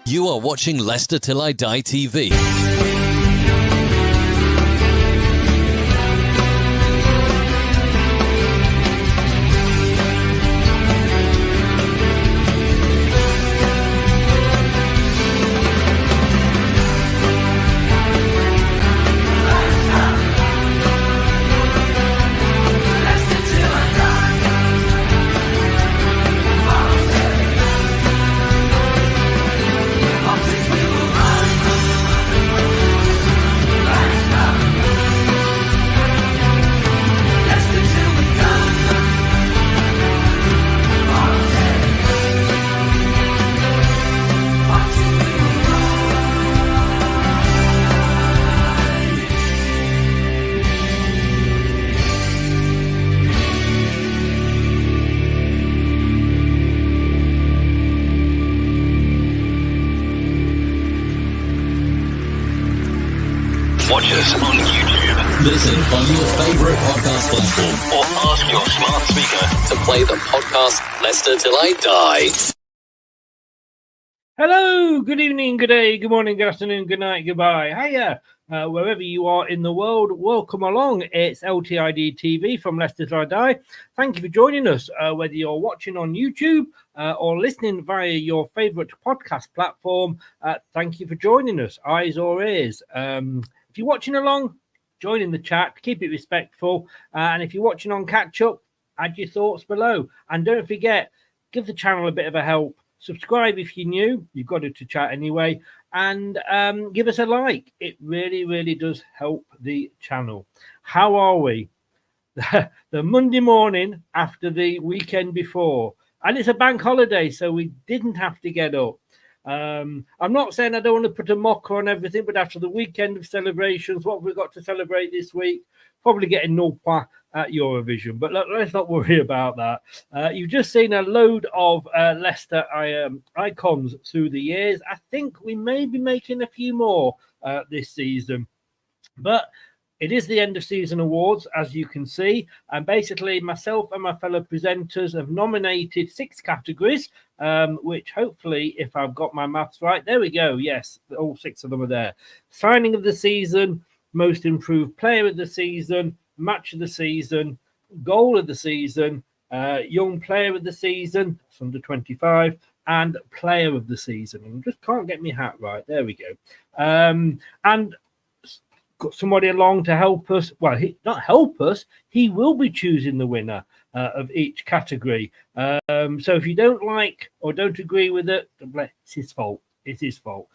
You are watching Leicester Till I Die TV. Watch us on YouTube. Listen on your favourite podcast platform. Or ask your smart speaker To play the podcast Leicester Till I Die. Hello, good evening, good day, good morning, good afternoon, good night, goodbye. Hiya, wherever you are in the world, welcome along. It's LTiDtv TV from Leicester Till I Die. Thank you for joining us, whether you're watching on YouTube or listening via your favourite podcast platform. Thank you for joining us, eyes or ears. If you're watching along, join in the chat, keep it respectful. And if you're watching on catch-up, add your thoughts below. And don't forget, give the channel a bit of a help. Subscribe if you're new. You've got it to chat anyway. And give us a like. It really, really does help the channel. How are we? The Monday morning after the weekend before. And it's a bank holiday, so we didn't have to get up. I'm not saying I don't want to put a mocker on everything, but after the weekend of celebrations, what have we got to celebrate this week? Probably getting no point at Eurovision, but let's not worry about that. You've just seen a load of Leicester icons through the years. I think we may be making a few more this season, but it is the end of season awards, as you can see. And basically, myself and my fellow presenters have nominated 6 categories, which hopefully, if I've got my maths right, there we go. Yes, all 6 of them are there. Signing of the season, most improved player of the season, match of the season, goal of the season, young player of the season, it's under 25, and player of the season. And just can't get my hat right. There we go. And got somebody along to help us. Well, not help us. He will be choosing the winner of each category. So if you don't like or don't agree with it, it's his fault. It's his fault.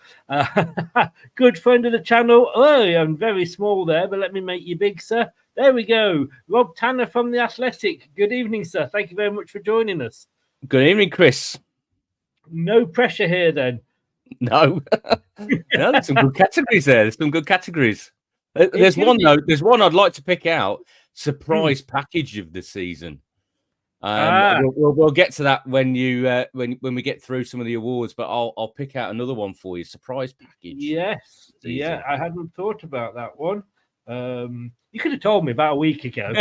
Good friend of the channel. Oh, I'm very small there, but let me make you big, sir. There we go. Rob Tanner from The Athletic. Good evening, sir. Thank you very much for joining us. Good evening, Chris. No pressure here, then. No. No, there's some good categories there. There's some good categories. There's one, though. There's one I'd like to pick out. Surprise package of the season. We'll get to that when we get through some of the awards, but I'll pick out another one for you. Surprise package. Yes. Yeah, I hadn't thought about that one. You could have told me about a week ago.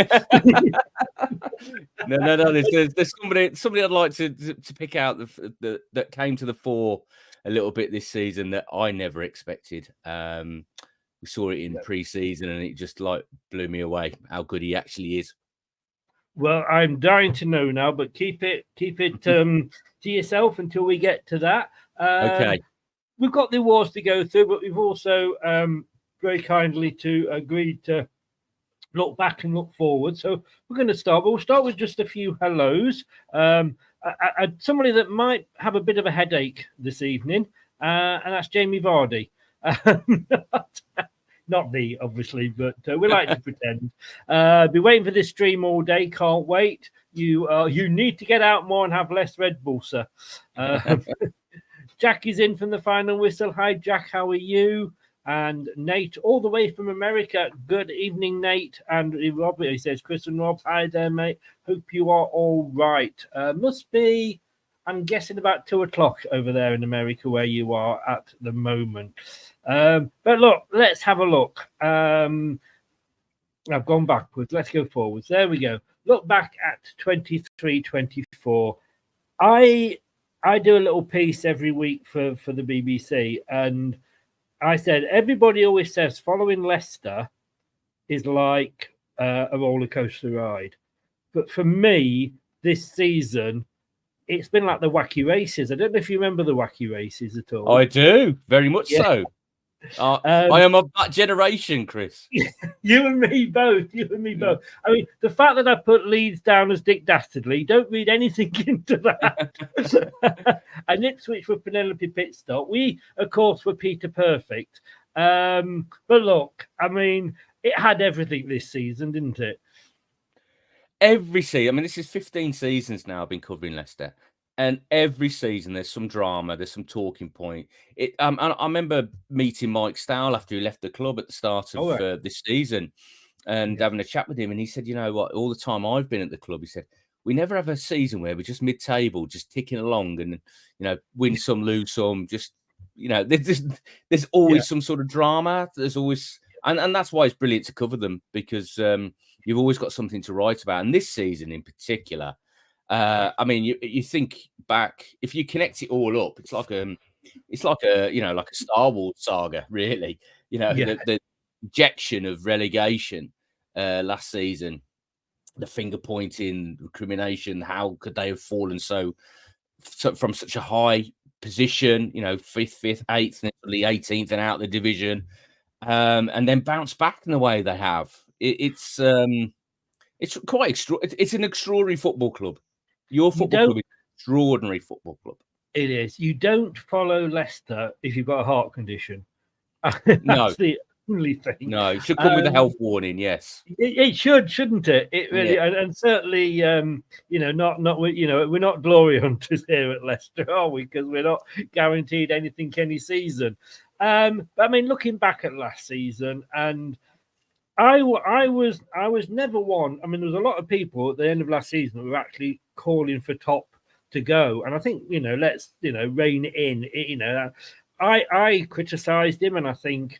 No. There's somebody I'd like to pick out that came to the fore a little bit this season that I never expected. We saw it in pre-season and it just blew me away how good he actually is. Well, I'm dying to know now, but keep it to yourself until we get to that. Okay. We've got the awards to go through, but we've also very kindly agreed to look back and look forward. So we're going to start. But we'll start with just a few hellos. Somebody that might have a bit of a headache this evening, and that's Jamie Vardy. Not me, obviously, but we like to pretend. Be waiting for this stream all day. Can't wait. You need to get out more and have less Red Bull, sir. Jack is in from the final whistle. Hi, Jack. How are you? And Nate, all the way from America. Good evening, Nate. And Rob, he says, Chris and Rob, hi there, mate. Hope you are all right. Must be, I'm guessing, about 2:00 over there in America where you are at the moment. But look, let's have a look. I've gone backwards. Let's go forwards. There we go. Look back at 23-24. I I do a little piece every week for the BBC, and I said everybody always says following Leicester is like a roller coaster ride, but for me this season it's been like the wacky races. I don't know if you remember the wacky races at all. I do, very much Yeah. so. I am of that generation, Chris. You and me both. You and me both. I mean, the fact that I put Leeds down as Dick Dastardly, don't read anything into that. And Ipswich were Penelope Pitstop. We, of course, were Peter Perfect. But look, I mean, it had everything this season, didn't it? Every season, I mean, this is 15 seasons now I've been covering Leicester, and every season there's some drama, there's some talking point. I remember meeting Mike Stowell after he left the club at the start of this season, and having a chat with him, and he said, you know what, all the time I've been at the club, he said, we never have a season where we're just mid-table, just ticking along, and win some, lose some. Just there's always some sort of drama. There's always, and that's why it's brilliant to cover them, because you've always got something to write about. And this season in particular, I mean, you think back, if you connect it all up, it's like a like a Star Wars saga, really. The ejection of relegation last season, the finger pointing, recrimination. How could they have fallen so from such a high position? Fifth, eighth, and 18th, and out the division, and then bounce back in the way they have. It's quite extraordinary. It's an extraordinary football club. Your football club is an extraordinary football club. It is. You don't follow Leicester if you've got a heart condition. No. That's the only thing. No, it should come with a health warning. Yes, it should, shouldn't it? It really, and certainly, not we're not glory hunters here at Leicester, are we? Because we're not guaranteed anything any season. But I mean, looking back at last season, and I was never one. I mean, there was a lot of people at the end of last season who were actually calling for top to go, and I think let's rein it in. I criticised him, and I think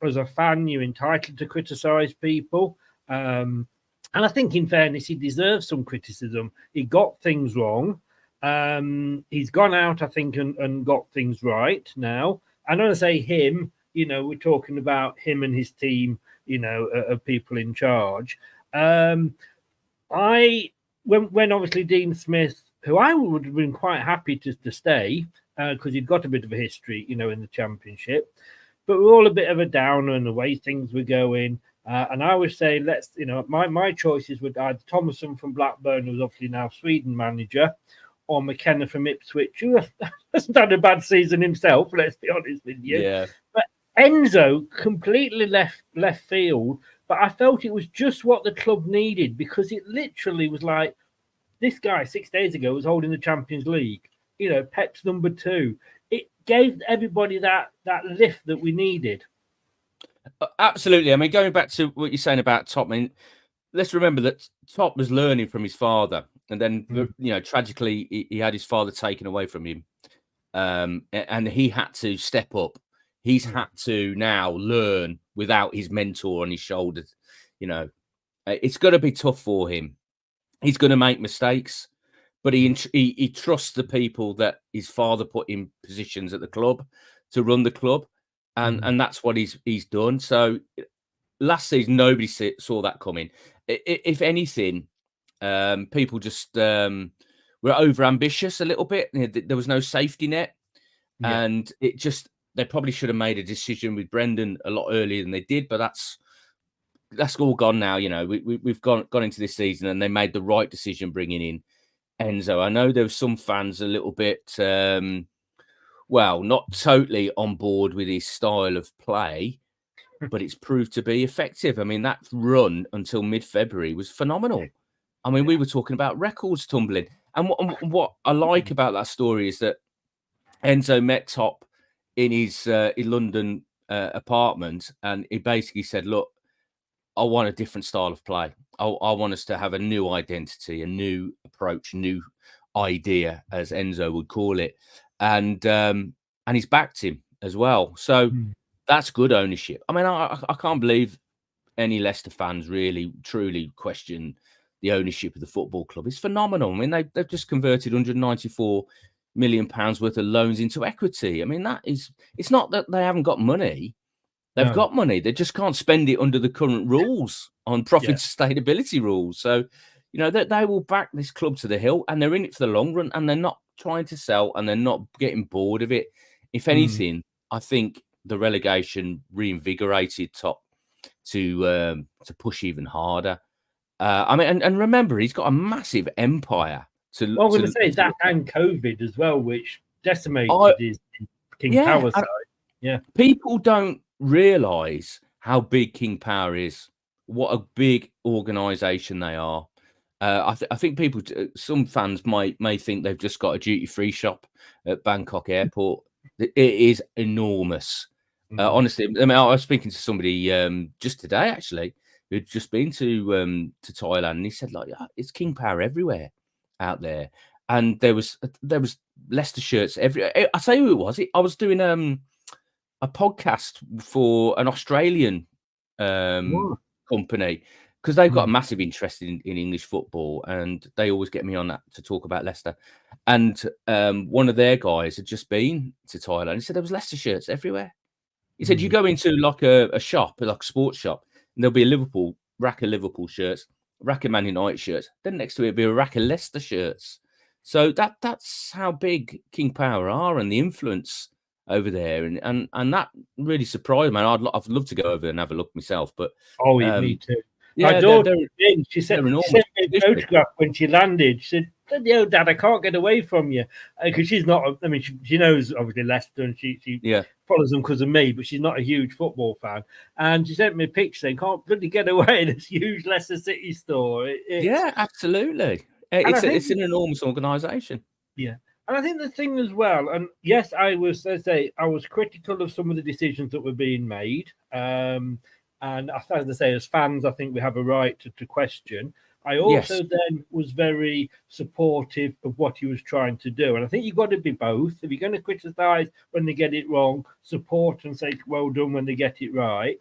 as a fan, you're entitled to criticise people. And I think, in fairness, he deserves some criticism. He got things wrong. He's gone out, I think, and got things right now. And when I say him, we're talking about him and his team, of people in charge. When obviously Dean Smith, who I would have been quite happy to stay, because he'd got a bit of a history, in the Championship. But we're all a bit of a downer in the way things were going. And I would say, my choices would either Thomason from Blackburn, who's obviously now Sweden manager, or McKenna from Ipswich, who hasn't had a bad season himself, let's be honest with you. Yeah. But Enzo completely left field, but I felt it was just what the club needed, because it literally was like, this guy 6 days ago was holding the Champions League. Pep's number 2. It gave everybody that lift that we needed. Absolutely. I mean, going back to what you're saying about Top, I mean, let's remember that Top was learning from his father, and then tragically he had his father taken away from him, and he had to step up. He's had to now learn without his mentor on his shoulders. It's going to be tough for him. He's going to make mistakes, but he trusts the people that his father put in positions at the club to run the club, and that's what he's done. So last season, nobody saw that coming. If anything, people just were over ambitious a little bit. There was no safety net, and they probably should have made a decision with Brendan a lot earlier than they did. But that's all gone now. We've gone into this season, and they made the right decision bringing in Enzo. I know there were some fans a little bit, not totally on board with his style of play, but it's proved to be effective. I mean, that run until mid-February was phenomenal. I mean, we were talking about records tumbling. And what I like about that story is that Enzo met Top in his London apartment, and he basically said, look, I want a different style of play. I want us to have a new identity, a new approach, new idea, as Enzo would call it. And he's backed him as well. So that's good ownership. I mean, I can't believe any Leicester fans really, truly question the ownership of the football club. It's phenomenal. I mean, they've just converted 194 million worth of loans into equity. I mean, it's not that they haven't got money. They've got money. They just can't spend it under the current rules on profit sustainability rules. So, they will back this club to the hill, and they're in it for the long run, and they're not trying to sell, and they're not getting bored of it. If anything, I think the relegation reinvigorated Top to push even harder. I mean, and remember, he's got a massive empire. Well, I'm going to say that and COVID as well, which decimated his King Power side. Yeah, people don't realise how big King Power is. What a big organisation they are. I think people, some fans may think they've just got a duty-free shop at Bangkok Airport. It is enormous. Honestly, I mean, I was speaking to somebody just today, actually, who'd just been to Thailand, and he said, like, it's King Power everywhere out there. And there was Leicester shirts everywhere. I'll tell you who it was. I was doing a podcast for an Australian company, because they've got a massive interest in English football, and they always get me on that to talk about Leicester. And one of their guys had just been to Thailand. He said there was Leicester shirts everywhere. He said you go into like a shop, like a sports shop, and there'll be a rack of Liverpool shirts, a rack of Man United shirts. Then next to it will be a rack of Leicester shirts. So that's how big King Power are, and the influence over there, and that really surprised me. I'd love to go over and have a look myself, but me too. Yeah, my daughter, she sent me a photograph when she landed. She said, "Bloody hell, Dad, I can't get away from you," because she's not. I mean, she knows obviously Leicester, and she follows them because of me, but she's not a huge football fan. And she sent me a picture saying, "Can't bloody get away in this huge Leicester City store." Yeah, absolutely. It's an enormous organisation. Yeah. And I think the thing as well, and yes, I was critical of some of the decisions that were being made. And as I say, as fans, I think we have a right to question. I also then was very supportive of what he was trying to do. And I think you've got to be both. If you're going to criticise when they get it wrong, support and say, well done when they get it right.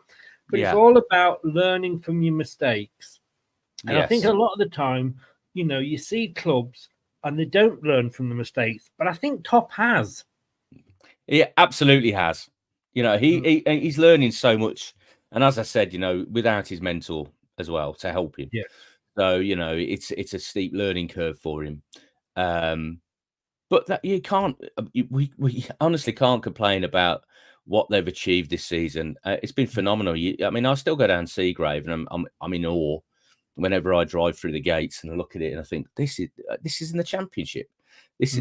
But it's all about learning from your mistakes. And I think a lot of the time, you see clubs and they don't learn from the mistakes. But I think Top has. Yeah, absolutely has. He's learning so much. And as I said, without his mentor as well to help him. Yeah. So, it's a steep learning curve for him. But that we honestly can't complain about what they've achieved this season. It's been phenomenal. I mean, I still go down Seagrave and I'm in awe whenever I drive through the gates and I look at it and I think this is in the Championship. It's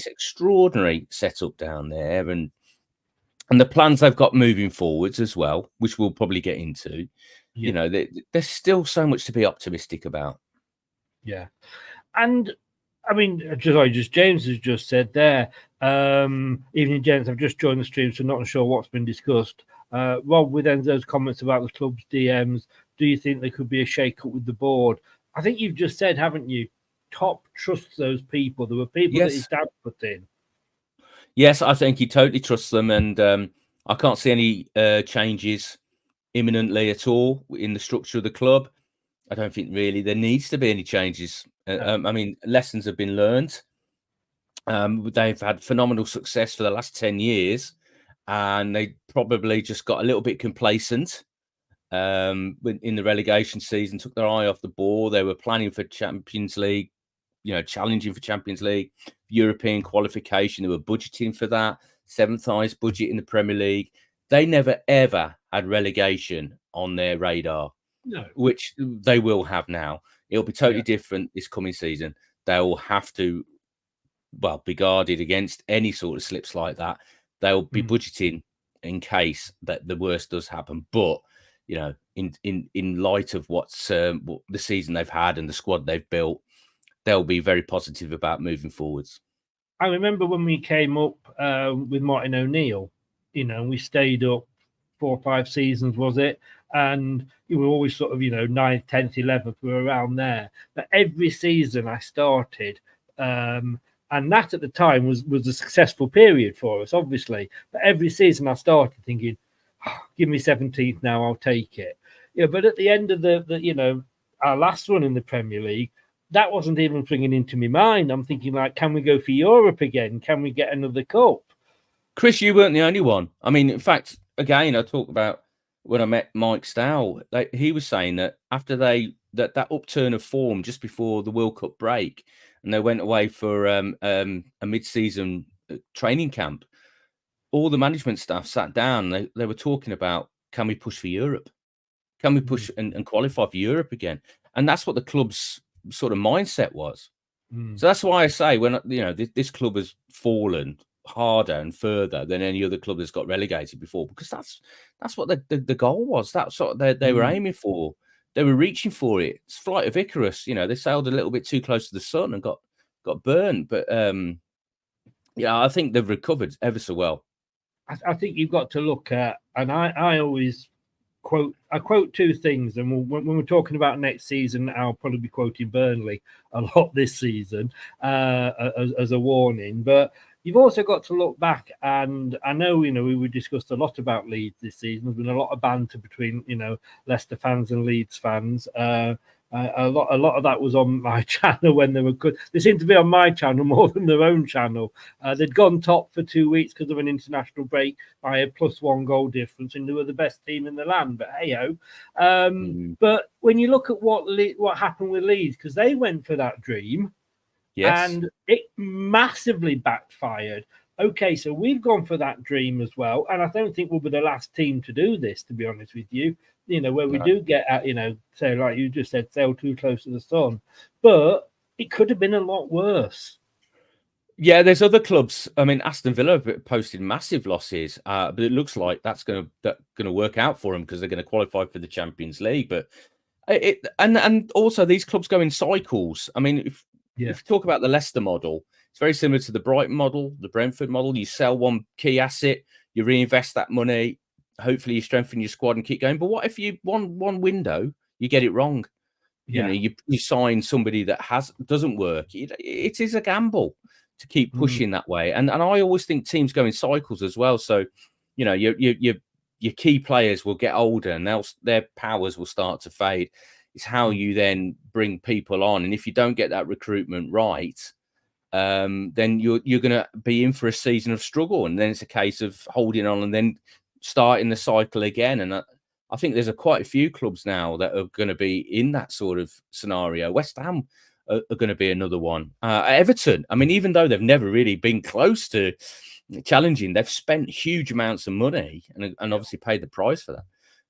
extraordinary setup down there, and the plans they've got moving forwards as well, which we'll probably get into. Yeah. There's still so much to be optimistic about. Yeah, and I mean, just James has just said there. Evening, gents. I've just joined the stream, so not sure what's been discussed. Rob, with Enzo's comments about the club's DMs, do you think there could be a shake-up with the board? I think you've just said, haven't you? Top trusts those people. There were people that his dad put in. Yes, I think he totally trusts them, and I can't see any changes imminently at all in the structure of the club. I don't think really there needs to be any changes. I mean, lessons have been learned. They've had phenomenal success for the last 10 years, and they probably just got a little bit complacent in the relegation season, took their eye off the ball. They were planning for Champions League, challenging for Champions League, European qualification. They were budgeting for that, 7th highest budget in the Premier League. They never, ever had relegation on their radar, which they will have now. It'll be totally different this coming season. They will have to, be guarded against any sort of slips like that. They'll be budgeting in case that the worst does happen. But, in light of what's the season they've had and the squad they've built, they'll be very positive about moving forwards. I remember when we came up with Martin O'Neill, we stayed up 4 or 5 seasons, was it? And we were always sort of, 9th, 10th, 11th, we were around there. But every season I started, and that at the time was a successful period for us, obviously. But every season I started thinking, give me 17th now, I'll take it. But at the end of the our last run in the Premier League, that wasn't even bringing into my mind. I'm thinking, like, can we go for Europe again? Can we get another cup? Chris, you weren't the only one. I mean, in fact, again, I talked about when I met Mike Stow. He was saying that after that upturn of form just before the World Cup break, and they went away for a mid-season training camp, all the management staff sat down. They were talking about, can we push for Europe? Can we push and qualify for Europe again? And that's what the club's sort of mindset was. So that's why I say, when this club has fallen harder and further than any other club that's got relegated before, because that's what the goal was. That's what they were aiming for. They were reaching for it. It's Flight of Icarus. They sailed a little bit too close to the sun and got burned. But I think they've recovered ever so well. I think you've got to look at, and I always quote two things, and when we're talking about next season, I'll probably be quoting Burnley a lot this season as a warning. But you've also got to look back, and I know we discussed a lot about Leeds this season. There's been a lot of banter between Leicester fans and Leeds fans. A lot of that was on my channel when they were good. They seemed to be on my channel more than their own channel. They'd gone top for 2 weeks because of an international break by a +1 goal difference, and they were the best team in the land. But hey-ho. But when you look at what happened with Leeds, because they went for that dream, yes, and it massively backfired. Okay, so we've gone for that dream as well, and I don't think we'll be the last team to do this, to be honest with you. Where we do get at, say, like you just said, sail too close to the sun. But it could have been a lot worse. Yeah, there's other clubs. I mean, Aston Villa posted massive losses, but it looks like that's going to work out for them because they're going to qualify for the Champions League. But and also these clubs go in cycles. I mean, if you talk about the Leicester model, it's very similar to the Brighton model, the Brentford model. You sell one key asset, you reinvest that money. Hopefully you strengthen your squad and keep going. But what if you one window you get it wrong? You sign somebody that doesn't work. It is a gamble to keep pushing that way. And I always think teams go in cycles as well. So your key players will get older and their powers will start to fade. It's how you then bring people on. And if you don't get that recruitment right, then you're going to be in for a season of struggle. And then it's a case of holding on and then starting the cycle again. And I think there's quite a few clubs now that are going to be in that sort of scenario. West Ham are going to be another one. Everton, I mean, even though they've never really been close to challenging, they've spent huge amounts of money and obviously paid the price for that.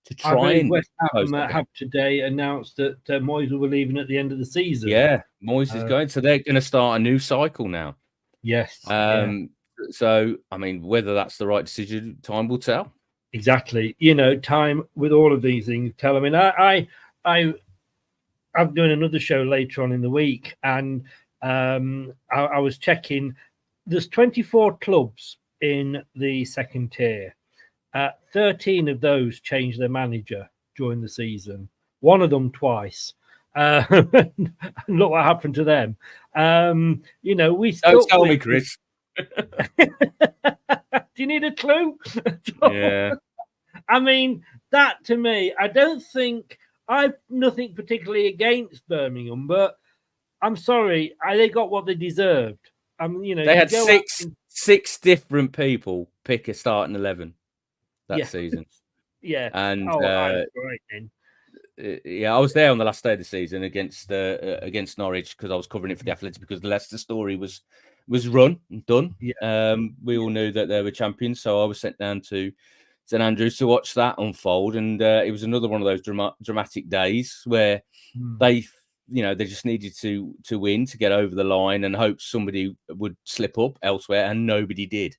To try and West Ham have today announced that Moyes will be leaving at the end of the season. Yeah, Moyes is going, so they're going to start a new cycle now. Yes. So, I mean, whether that's the right decision, time will tell. Exactly. Time with all of these things tell. I mean, I'm doing another show later on in the week, and I was checking. There's 24 clubs in the second tier. 13 of those changed their manager during the season. One of them twice. Look what happened to them. We don't tell me, Chris. Do you need a clue? Yeah. I mean, that to me, I don't think I've nothing particularly against Birmingham, but I'm sorry, they got what they deserved. They had six different people pick a starting 11 that season. Yeah, and right then. I was there on the last day of the season against Norwich because I was covering it for the Athletic because the Leicester story was run and done. Yeah. We all knew that they were champions, so I was sent down to St Andrews to watch that unfold, and it was another one of those dramatic days where they just needed to win to get over the line and hope somebody would slip up elsewhere, and nobody did,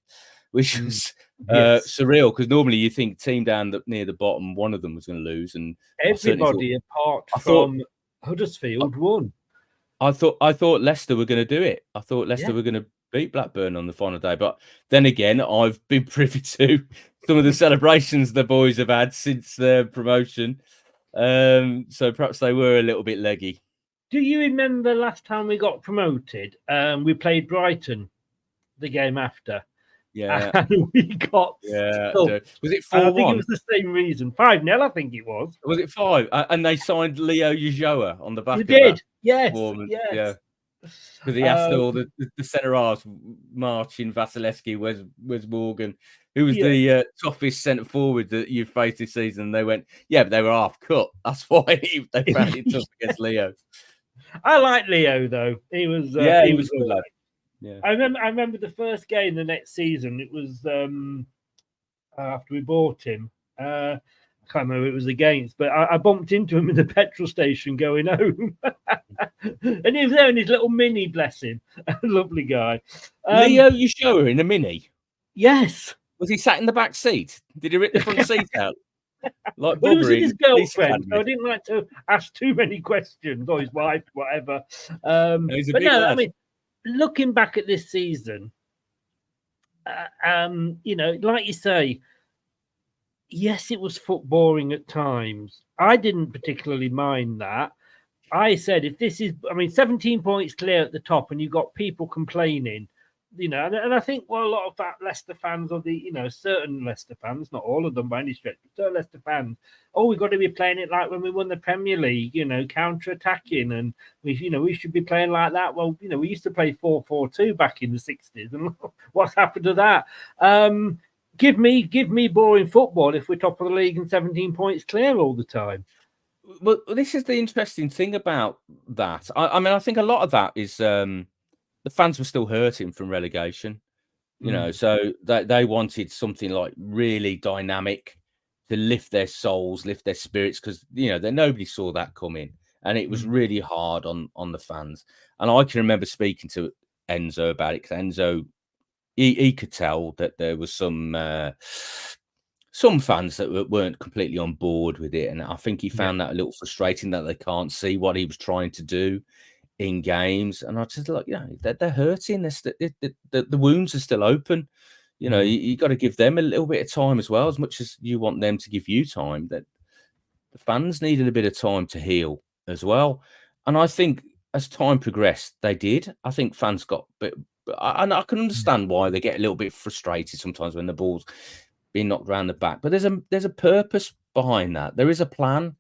which was surreal because normally you think team down near the bottom, one of them was going to lose, and everybody apart from Huddersfield won. I thought Leicester were going to do it. I thought Leicester were going to beat Blackburn on the final day. But then again, I've been privy to some of the celebrations the boys have had since their promotion. So perhaps they were a little bit leggy. Do you remember last time we got promoted? We played Brighton the game after. Yeah. And we got Yeah. stuffed. Was it And I think it 4-1? was the same reason. 5-0, I think it was. Was it 5? And they signed Leo Yajoa on the back You of that did. Yes. performance. Yes. Yeah. Because he asked Um, all the centre halves, Marcin, Vasilevsky, Wes Morgan, who was Yeah. the toughest centre forward that you've faced this season. And they went, yeah, but they were half cut. That's why they found it tough against Leo. I like Leo though. He was He was good all lad. right. Yeah. I remember the first game the next season. It was after we bought him. I can't remember who it was against, but I bumped into him in the petrol station going home. And he was there in his little Mini, bless him. Lovely guy. Leo Yajoa in a Mini? Yes. Was he sat in the back seat? Did he rip the front seat out? Like Well, he was with Buggery his in Police girlfriend, so I Academy? didn't like to ask too many questions, or his wife, whatever. He's a But big no, lad. I mean, looking back at this season, like you say, yes, it was foot boring at times. I didn't particularly mind that. I said, if this is, 17 points clear at the top, and you've got people complaining, and I think, well, a lot of that Leicester fans, or certain Leicester fans, not all of them by any stretch, but certain Leicester fans, we've got to be playing it like when we won the Premier League, counter-attacking, and we should be playing like that. Well, we used to play 4-4-2 back in the 60s, and what's happened to that? Give me boring football if we're top of the league and 17 points clear all the time. Well, this is the interesting thing about that. I think a lot of that is the fans were still hurting from relegation, so they wanted something like really dynamic to lift their souls, lift their spirits, because nobody saw that coming, and it was really hard on the fans. And I can remember speaking to Enzo about it, because Enzo, he could tell that there was some fans that weren't completely on board with it, and I think he found that a little frustrating, that they can't see what he was trying to do in games. And I just like, they're hurting. The wounds are still open. You got to give them a little bit of time as well, as much as you want them to give you time. That the fans needed a bit of time to heal as well. And I think as time progressed, they did. I think fans got a bit, and I can understand why they get a little bit frustrated sometimes when the ball's being knocked around the back. But there's a purpose behind that. There is a plan.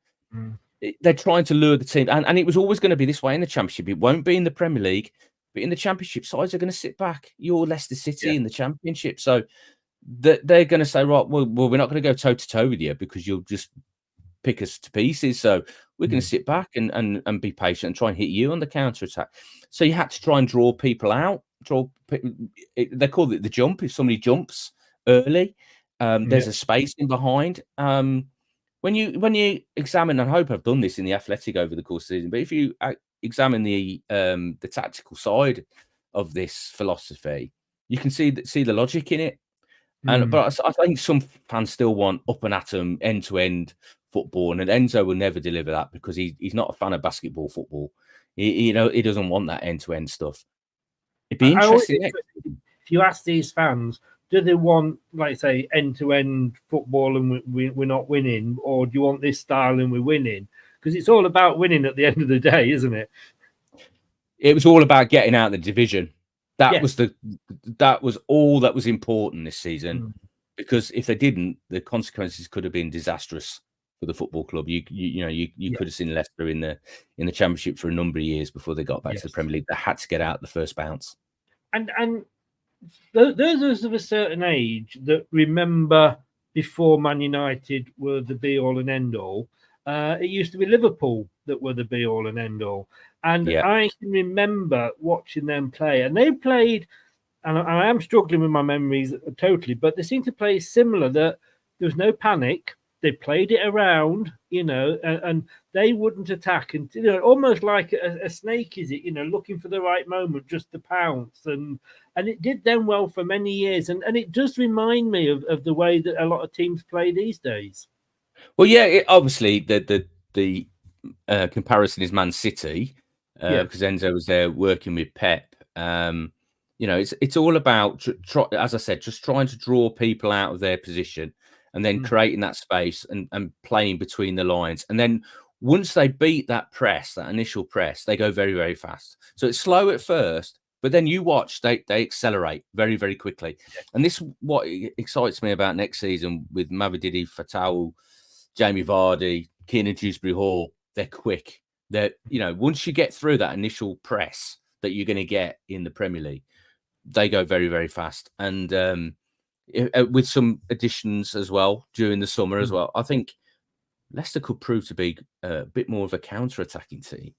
They're trying to lure the team, and it was always going to be this way in the Championship. It won't be in the Premier League, but in the Championship, sides are going to sit back. You're Leicester City in the Championship, so they're going to say, right, well, we're not going to go toe to toe with you, because you'll just pick us to pieces. So we're going to sit back and be patient and try and hit you on the counter attack. So you had to try and draw people out. They call it the jump. If somebody jumps early, there's a space in behind. When you examine, and I hope I've done this in the Athletic over the course of the season, but if you examine the tactical side of this philosophy, you can see the logic in it. But I think some fans still want up and atom, end to end football, and Enzo will never deliver that, because he's not a fan of basketball football. He doesn't want that end to end stuff. It'd be interesting. If you ask these fans, do they want, like say, end-to-end football and we're not winning, or do you want this style and we're winning? Because it's all about winning at the end of the day, isn't it? It was all about getting out of the division. That was all that was important this season, because if they didn't, the consequences could have been disastrous for the football club. You could have seen Leicester in the Championship for a number of years before they got back to the Premier League. They had to get out the first bounce. And those of a certain age that remember before Man United were the be all and end all, it used to be Liverpool that were the be all and end all. And I can remember watching them play, and they played, and I am struggling with my memories totally, but they seemed to play similar, that there was no panic. They played it around, and they wouldn't attack, and almost like a snake, is it? Looking for the right moment just to pounce, and it did them well for many years, and it does remind me of the way that a lot of teams play these days. Well, yeah, obviously the comparison is Man City, because Enzo was there working with Pep. It's all about, as I said, just trying to draw people out of their position, and then creating that space and playing between the lines. And then once they beat that initial press, they go very, very fast. So it's slow at first, But then you watch, they accelerate very, very quickly. And this what excites me about next season with Mavididi, Fatal, Jamie Vardy, Keenan Dewsbury Hall. They're quick. They're, once you get through that initial press that you're going to get in the Premier League, they go very, very fast. And with some additions as well during the summer as well, I think Leicester could prove to be a bit more of a counter-attacking team.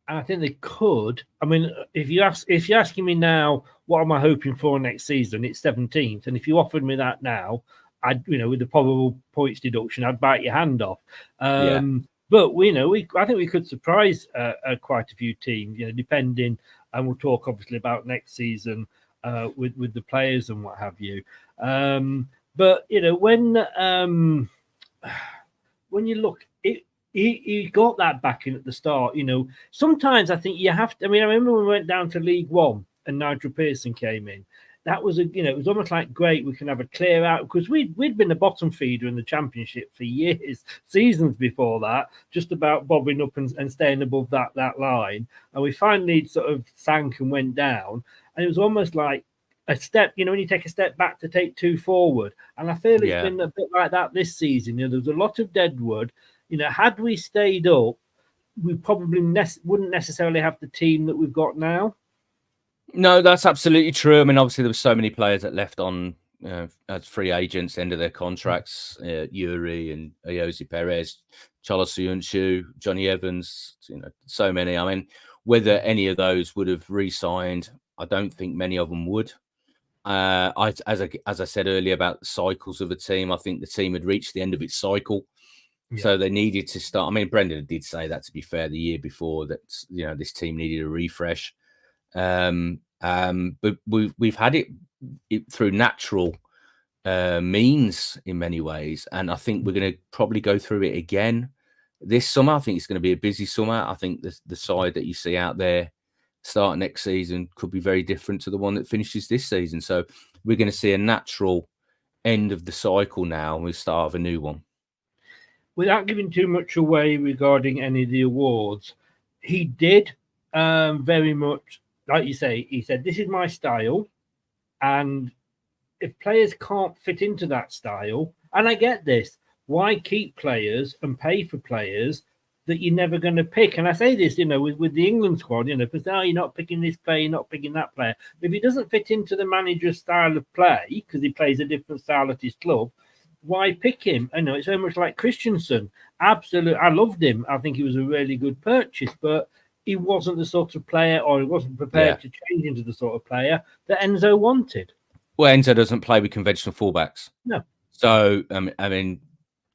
And I think they could. I mean, if you're asking me now, what am I hoping for next season? It's 17th, and if you offered me that now, I'd, with the probable points deduction, I'd bite your hand off. But I think we could surprise quite a few teams, depending. And we'll talk obviously about next season with the players and what have you. But when you look, he got that backing at the start. Sometimes I think you have to. I mean, I remember when we went down to League One and Nigel Pearson came in. That was it was almost like, great, we can have a clear out, because we'd been the bottom feeder in the Championship for years, seasons before that, just about bobbing up and staying above that line. And we finally sort of sank and went down. And it was almost like a step, when you take a step back to take two forward. And I feel it's been a bit like that this season. There's a lot of deadwood. Had we stayed up, we probably wouldn't necessarily have the team that we've got now. No, that's absolutely true. I mean, obviously, there were so many players that left on as free agents, end of their contracts. Yuri and Ayoze Perez, Chola Suyunshu, Johnny Evans, so many. I mean, whether any of those would have re-signed, I don't think many of them would. As I said earlier about the cycles of a team, I think the team had reached the end of its cycle. Yeah. So they needed to start. I mean, Brendan did say that, to be fair, the year before, that this team needed a refresh. But we've had it through natural means in many ways, and I think we're going to probably go through it again this summer. I think it's going to be a busy summer. I think the side that you see out there start next season could be very different to the one that finishes this season. So we're going to see a natural end of the cycle now, and we start of a new one. Without giving too much away regarding any of the awards, he did very much, like you say, he said, this is my style. And if players can't fit into that style, and I get this, why keep players and pay for players that you're never going to pick? And I say this, with the England squad, because you're not picking this player, you're not picking that player. If he doesn't fit into the manager's style of play, because he plays a different style at his club, why pick him? I know it's so much like Christensen. Absolutely, I loved him. I think he was a really good purchase, but he wasn't the sort of player, or he wasn't prepared to change into the sort of player that Enzo wanted. Well, Enzo doesn't play with conventional fullbacks. No. So, I mean,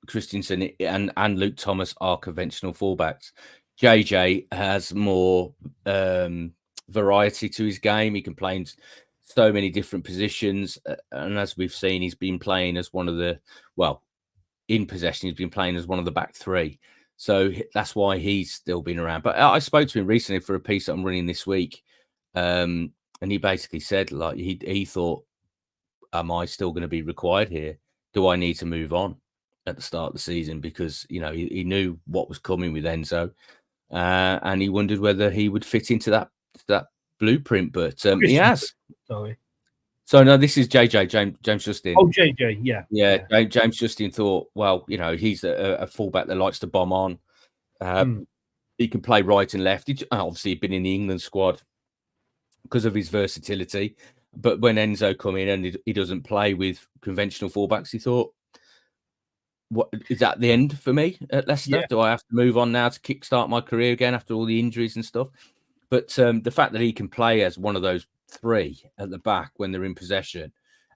Christensen and Luke Thomas are conventional fullbacks. JJ has more variety to his game. He can play in so many different positions. And as we've seen, he's been playing as one of the, in possession, he's been playing as one of the back three. So that's why he's still been around. But I spoke to him recently for a piece that I'm running this week. And he basically said, like, he thought, am I still going to be required here? Do I need to move on at the start of the season? Because, he knew what was coming with Enzo. And he wondered whether he would fit into that blueprint. But he has. Sorry. So, no, this is James Justin. Oh, JJ, yeah. Yeah, James Justin thought, well, he's a fullback that likes to bomb on. He can play right and left. Obviously, he'd been in the England squad because of his versatility. But when Enzo come in and he doesn't play with conventional fullbacks, he thought, what is that the end for me at Leicester? Yeah. Do I have to move on now to kickstart my career again after all the injuries and stuff? But the fact that he can play as one of those three at the back when they're in possession,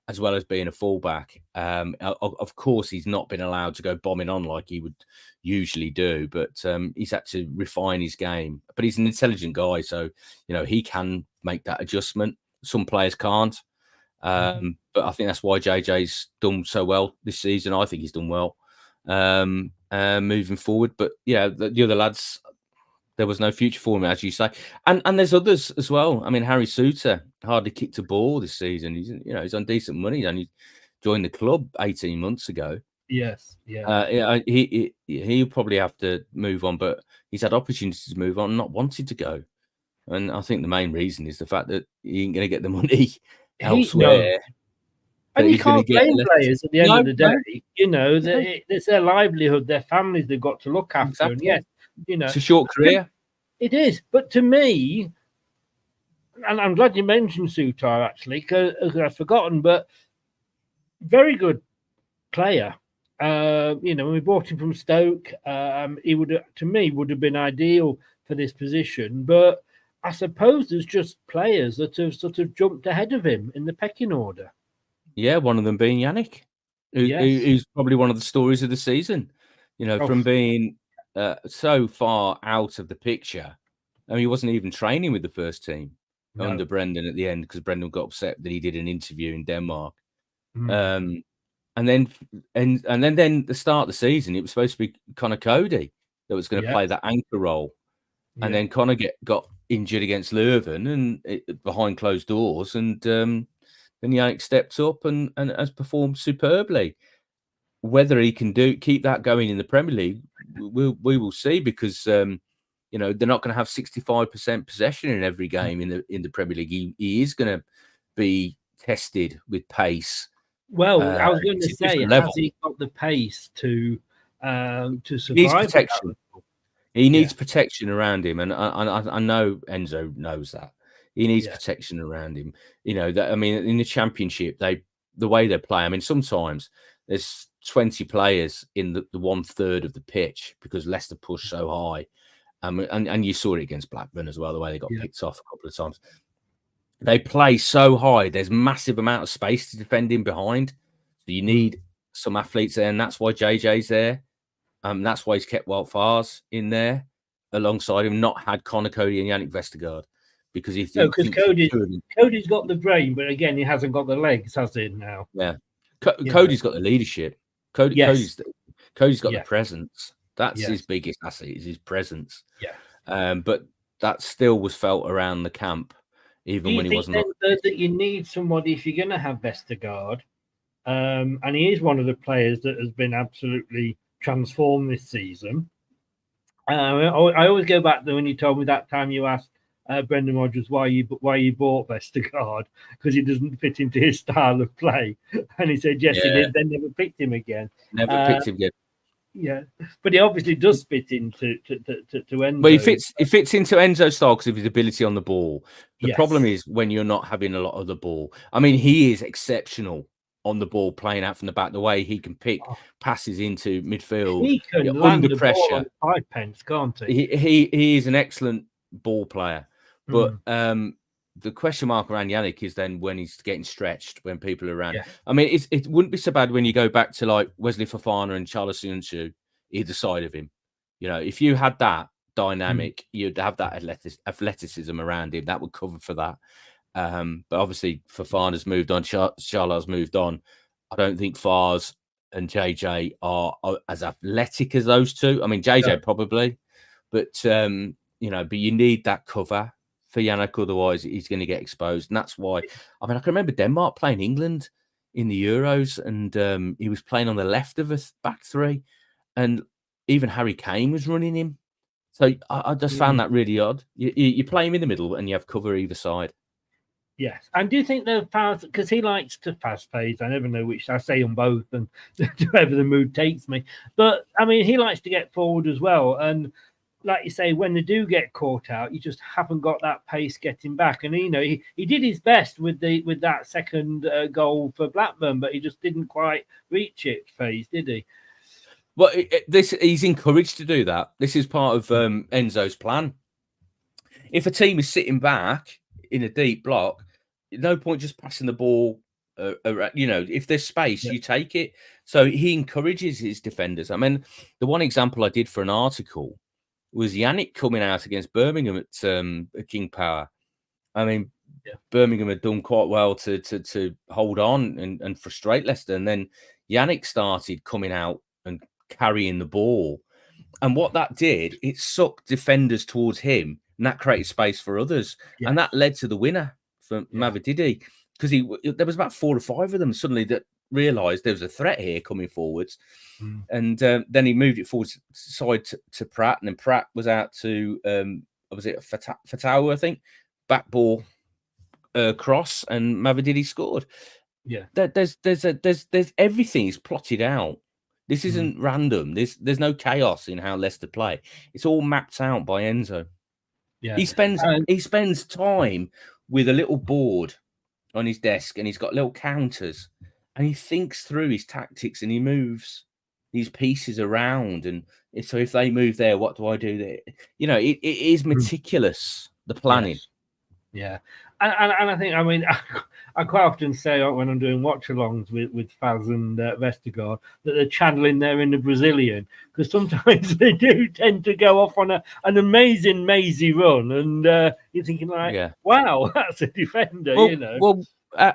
as well as being a fullback, of course, he's not been allowed to go bombing on like he would usually do, but he's had to refine his game. But he's an intelligent guy, so, he can make that adjustment. Some players can't. But I think that's why JJ's done so well this season. I think he's done well moving forward. But, yeah, the other lads, there was no future for him, as you say. And there's others as well. I mean, Harry Suter hardly kicked a ball this season. He's on decent money. He only joined the club 18 months ago. Yes, yeah. He'll probably have to move on, but he's had opportunities to move on, not wanted to go. And I think the main reason is the fact that he ain't going to get the money No. elsewhere. And you can't blame players at the end of the day. No. It's their livelihood, their families they've got to look after. Exactly. And yes, it's a short career. It is. But to me, and I'm glad you mentioned Sutar actually, because I've forgotten, but very good player. When we bought him from Stoke, he would have been ideal for this position. But I suppose there's just players that have sort of jumped ahead of him in the pecking order. Yeah, one of them being Yannick, who's probably one of the stories of the season. From being so far out of the picture. I mean, he wasn't even training with the first team under Brendan at the end because Brendan got upset that he did an interview in Denmark. And then the start of the season, it was supposed to be Connor Cody that was going to play that anchor role. And then Connor got injured against Leuven and behind closed doors. And then Yannick stepped up and has performed superbly. Whether he can keep that going in the Premier League, we will see, because they're not going to have 65% possession in every game in the Premier League. He is going to be tested with pace. Well, I was going to say, has he got the pace to survive? He needs protection. He needs protection around him, and I know Enzo knows that. He needs protection around him. In the Championship, the way they play. I mean, sometimes there's 20 players in the 1/3 of the pitch because Leicester pushed so high. And you saw it against Blackburn as well, the way they got picked off a couple of times. They play so high. There's massive amount of space to defend in behind. So you need some athletes there, and that's why JJ's there. That's why he's kept Wout Faes in there alongside him, not had Connor Cody and Yannick Vestergaard. Because Cody's got the brain, but again, he hasn't got the legs, has he now? Yeah. Cody's got the leadership. Cody's got the presence. That's his biggest asset, is his presence. Yeah. But that still was felt around the camp, even when he wasn't. That you need somebody if you're going to have Vestergaard, and he is one of the players that has been absolutely transformed this season. I always go back to when you told me that time you asked Brendan Rodgers why you bought Vestergaard, because he doesn't fit into his style of play, and he said yes, he did. Then never picked him again. Never picked him again. Yeah, but he obviously does fit into to Enzo. Well, he fits into Enzo's style because of his ability on the ball. The problem is when you're not having a lot of the ball. I mean, he is exceptional on the ball, playing out from the back. The way he can pick passes into midfield, he can land under pressure. 5 pence, can't he? He is an excellent ball player, but the question mark around Yannick is then when he's getting stretched, when people are around. Yeah. I mean, it wouldn't be so bad when you go back to like Wesley Fofana and Charles Soyuncu, either side of him. If you had that dynamic, you'd have that athleticism around him. That would cover for that. But obviously, Fofana's moved on. Charles moved on. I don't think Faes and JJ are as athletic as those two. I mean, JJ probably, but but you need that cover for Yannick, otherwise he's going to get exposed. And that's why, I mean, I can remember Denmark playing England in the Euros, and he was playing on the left of a back three, and even Harry Kane was running him. So I just found that really odd. You play him in the middle and you have cover either side. Yes. And do you think the fast, because he likes to fast pace, I never know which, I say on both, and wherever the mood takes me. But I mean, he likes to get forward as well. And like you say, when they do get caught out, you just haven't got that pace getting back. And he did his best with that second goal for Blackburn, but he just didn't quite reach it. Faes, did he? Well, he's encouraged to do that. This is part of Enzo's plan. If a team is sitting back in a deep block, no point just passing the ball. If there's space, you take it. So he encourages his defenders. I mean, the one example I did for an article was Yannick coming out against Birmingham at King Power. I mean, Birmingham had done quite well to hold on and frustrate Leicester. And then Yannick started coming out and carrying the ball. And what that did, it sucked defenders towards him, and that created space for others. Yes. And that led to the winner for Mavridis, because there was about 4 or 5 of them suddenly that realised there was a threat here coming forwards. And then he moved it forward side to Pratt, and then Pratt was out to was it Fatau, I think, back ball cross, and LTiDtv scored. Yeah, There's everything is plotted out. This isn't random. There's no chaos in how Leicester play. It's all mapped out by Enzo. yeah. He spends time with a little board on his desk, and he's got little counters, and he thinks through his tactics, and he moves these pieces around. And so if they move there, what do I do there? You know, it is meticulous, the planning. Yes. Yeah, and I think, I mean, I quite often say when I'm doing watch-alongs with Faz and Vestergaard that they're channeling their inner Brazilian, because sometimes they do tend to go off on an amazing, mazy run, and you're thinking like, wow, that's a defender, well, you know. Well,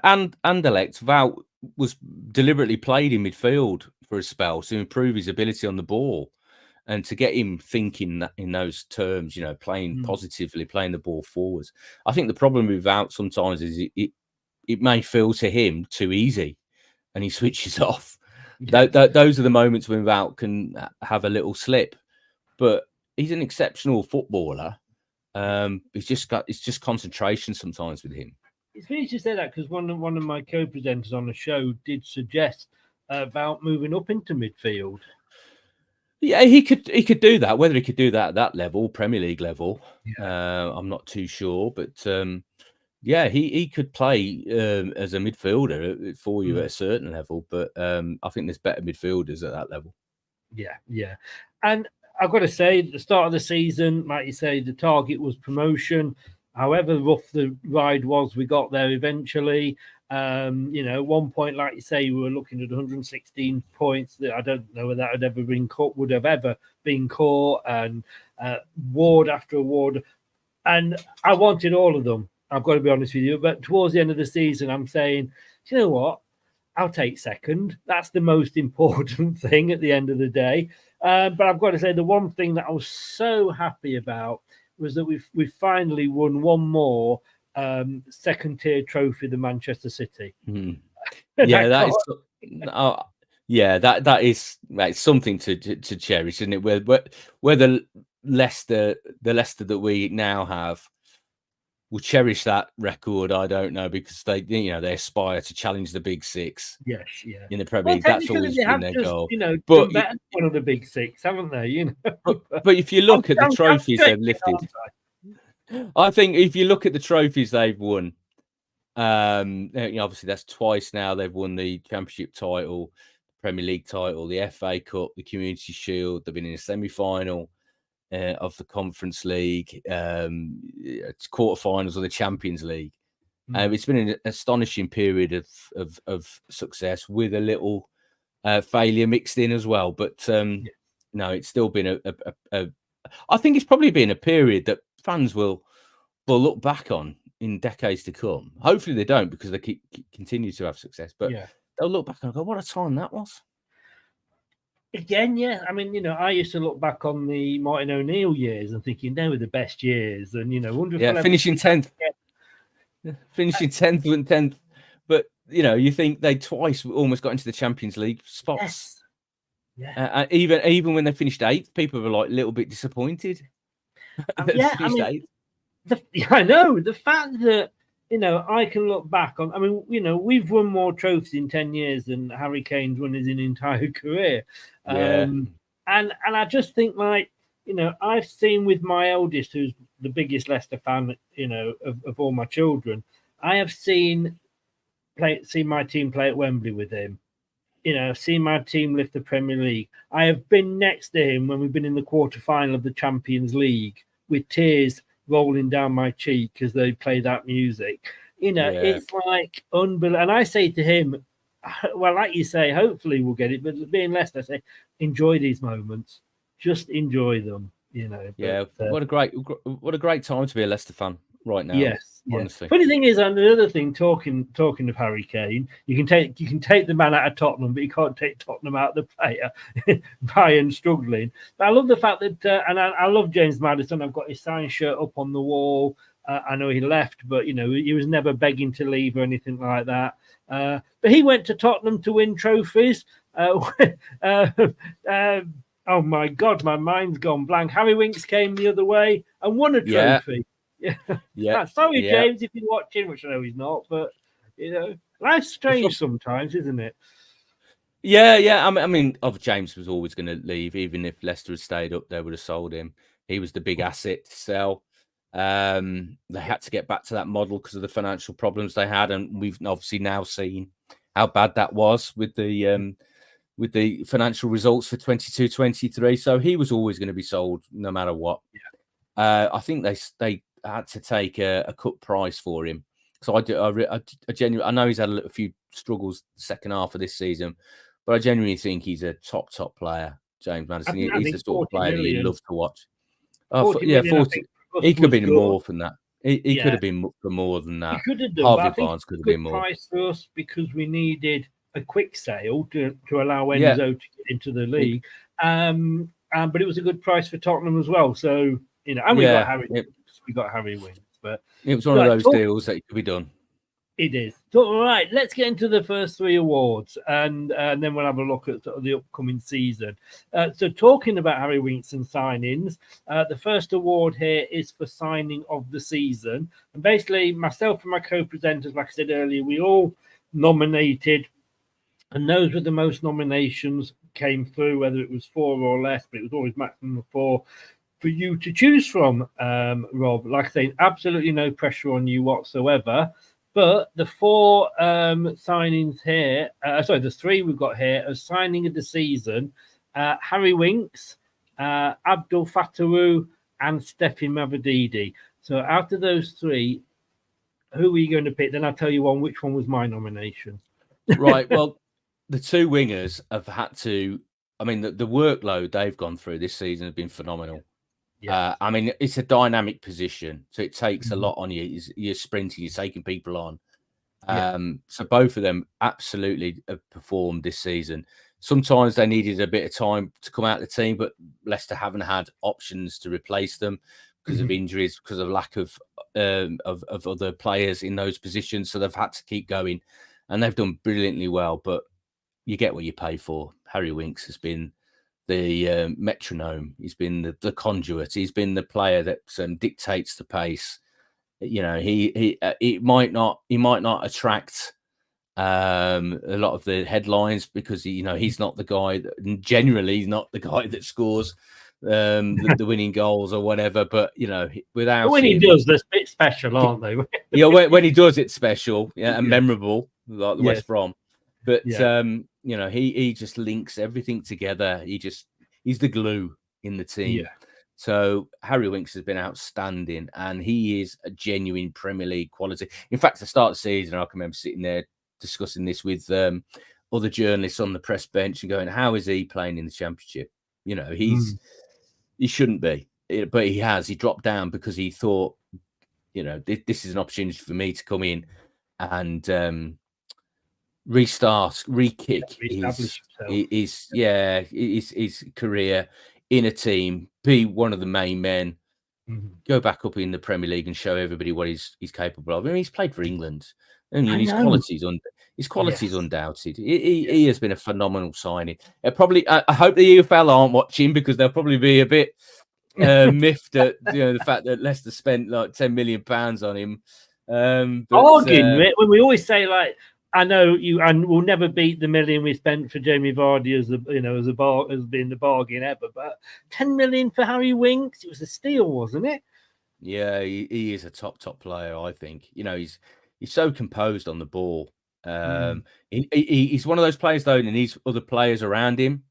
and Elliott Val was deliberately played in midfield for a spell to improve his ability on the ball. And to get him thinking in those terms, you know, playing positively, playing the ball forwards. I think the problem with Wout sometimes is it may feel to him too easy, and he switches off. Yeah. Those are the moments when Wout can have a little slip. But he's an exceptional footballer. It's just concentration sometimes with him. It's funny to say that, because one of my co-presenters on the show did suggest about moving up into midfield. Yeah, he could do that. Whether he could do that at that level, Premier League level, I'm not too sure. But yeah, he could play as a midfielder for you at a certain level. But I think there's better midfielders at that level. Yeah. And I've got to say, at the start of the season, like you say, the target was promotion. However rough the ride was, we got there eventually. You know, at one point, like you say, we were looking at 116 points. That I don't know whether that would have ever been caught, and award after award. And I wanted all of them, I've got to be honest with you. But towards the end of the season, I'm saying, you know what? I'll take second. That's the most important thing at the end of the day. But I've got to say, the one thing that I was so happy about was that we finally won one more second tier trophy than Manchester City. Yeah, that is something to cherish, isn't it? Where the Leicester that we now have will cherish that record, I don't know, because they aspire to challenge the big six. Yes, in the Premier League. That's always been their goal. But better than one of the big six, haven't they? You know, but if you look at the trophies they've lifted, I think if you look at the trophies they've won, obviously that's twice now they've won the Championship title, Premier League title, the FA Cup, the Community Shield. They've been in a semi-final of the Conference League, quarterfinals of the Champions League. It's been an astonishing period of success with a little failure mixed in as well. But no, it's still been I think it's probably been a period that fans will look back on in decades to come. Hopefully they don't, because they continue to have success. But they'll look back and go, "What a time that was!" Again, I mean, I used to look back on the Martin O'Neill years and thinking they were the best years, and wonderful. Finishing 10th. Finishing 10th and 10th, but you think they twice almost got into the Champions League spots. Even when they finished 8th, people were like a little bit disappointed. I know the fact that I can look back on. I mean, we've won more trophies in 10 years than Harry Kane's won his entire career. And I just think, like, I've seen with my eldest, who's the biggest Leicester fan, of all my children, I have seen my team play at Wembley with him. I've seen my team lift the Premier League. I have been next to him when we've been in the quarterfinal of the Champions League with tears rolling down my cheek as they play that music. It's like unbelievable. And I say to him, well, like you say, hopefully we'll get it. But being Leicester, I say, enjoy these moments. Just enjoy them. What a great time to be a Leicester fan right now. Yes, honestly. Funny thing is, and the other thing, talking of Harry Kane, you can take the man out of Tottenham, but you can't take Tottenham out of the player. Bayern struggling. But I love the fact that, and I love James Maddison. I've got his signed shirt up on the wall. I know he left, but he was never begging to leave or anything like that. But he went to Tottenham to win trophies. Oh my God, my mind's gone blank. Harry Winks came the other way and won a trophy. Yeah. Sorry, James, if you're watching, which I know he's not, but life's strange sometimes, isn't it? Yeah. I mean, James was always going to leave, even if Leicester had stayed up. They would have sold him. He was the big asset to sell. They had to get back to that model because of the financial problems they had, and we've obviously now seen how bad that was with the financial results for 22-23. So he was always going to be sold no matter what. I think they had to take a cut price for him. So I genuinely, I know he's had a few struggles second half of this season, but I genuinely think he's a top player, James Maddison. He's the sort of player that you love to watch. 40. He could have been more than that. He could have been for more than that. He could have done. Harvey Barnes could have been more. Price for us because we needed a quick sale to allow Enzo to get into the league. But it was a good price for Tottenham as well. So and we got Harry Winks. But it was one of those deals that could be done. It is. So, all right, let's get into the first three awards, and then we'll have a look at the upcoming season. So, talking about Harry Winks and signings, the first award here is for signing of the season. And basically, myself and my co-presenters, like I said earlier, we all nominated, and those with the most nominations came through, whether it was 4 or less, but it was always maximum of 4. For you to choose from, Rob. Like I say, absolutely no pressure on you whatsoever. But the 4 signings here, the 3 we've got here as signing of the season, Harry Winks, Abdul Fatawu, and Stefan Mavididi. So out of those 3, who are you going to pick? Then I'll tell you which one was my nomination. Right. Well, the 2 wingers have had to. I mean, the workload they've gone through this season has been phenomenal. Yeah. I mean, it's a dynamic position, so it takes a lot on you. You're sprinting, you're taking people on. So both of them absolutely have performed this season. Sometimes they needed a bit of time to come out of the team, but Leicester haven't had options to replace them because of injuries, because of lack of other players in those positions. So they've had to keep going, and they've done brilliantly well. But you get what you pay for. Harry Winks has been the metronome. He's been the conduit. He's been the player that dictates the pace. He might not attract a lot of the headlines because he's not the guy that, generally he's not the guy that scores the winning goals or whatever. But without when he does, they're a bit special, aren't they? When he does, it's special, and memorable, like the West Brom. But he just links everything together. He's the glue in the team. Yeah. So Harry Winks has been outstanding, and he is a genuine Premier League quality. In fact, at the start of the season, I can remember sitting there discussing this with other journalists on the press bench and going, "How is he playing in the Championship?" He shouldn't be, but he has. He dropped down because he thought, this is an opportunity for me to come in and restart, re-kick his career in a team, be one of the main men, go back up in the Premier League and show everybody what he's capable of. I mean, he's played for England, and his quality's undoubted. He has been a phenomenal signing. I hope the EFL aren't watching because they'll probably be a bit miffed at the fact that Leicester spent like £10 million on him. When we always say, like, I know you, and we'll never beat the $1 million we spent for Jamie Vardy as being the bargain ever. But 10 million for Harry Winks, it was a steal, wasn't it? Yeah, he is a top player. I think he's so composed on the ball. He's one of those players though, and he's other players around him.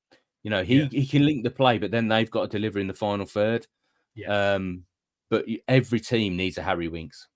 He can link the play, but then they've got to deliver in the final third. Yeah. But every team needs a Harry Winks.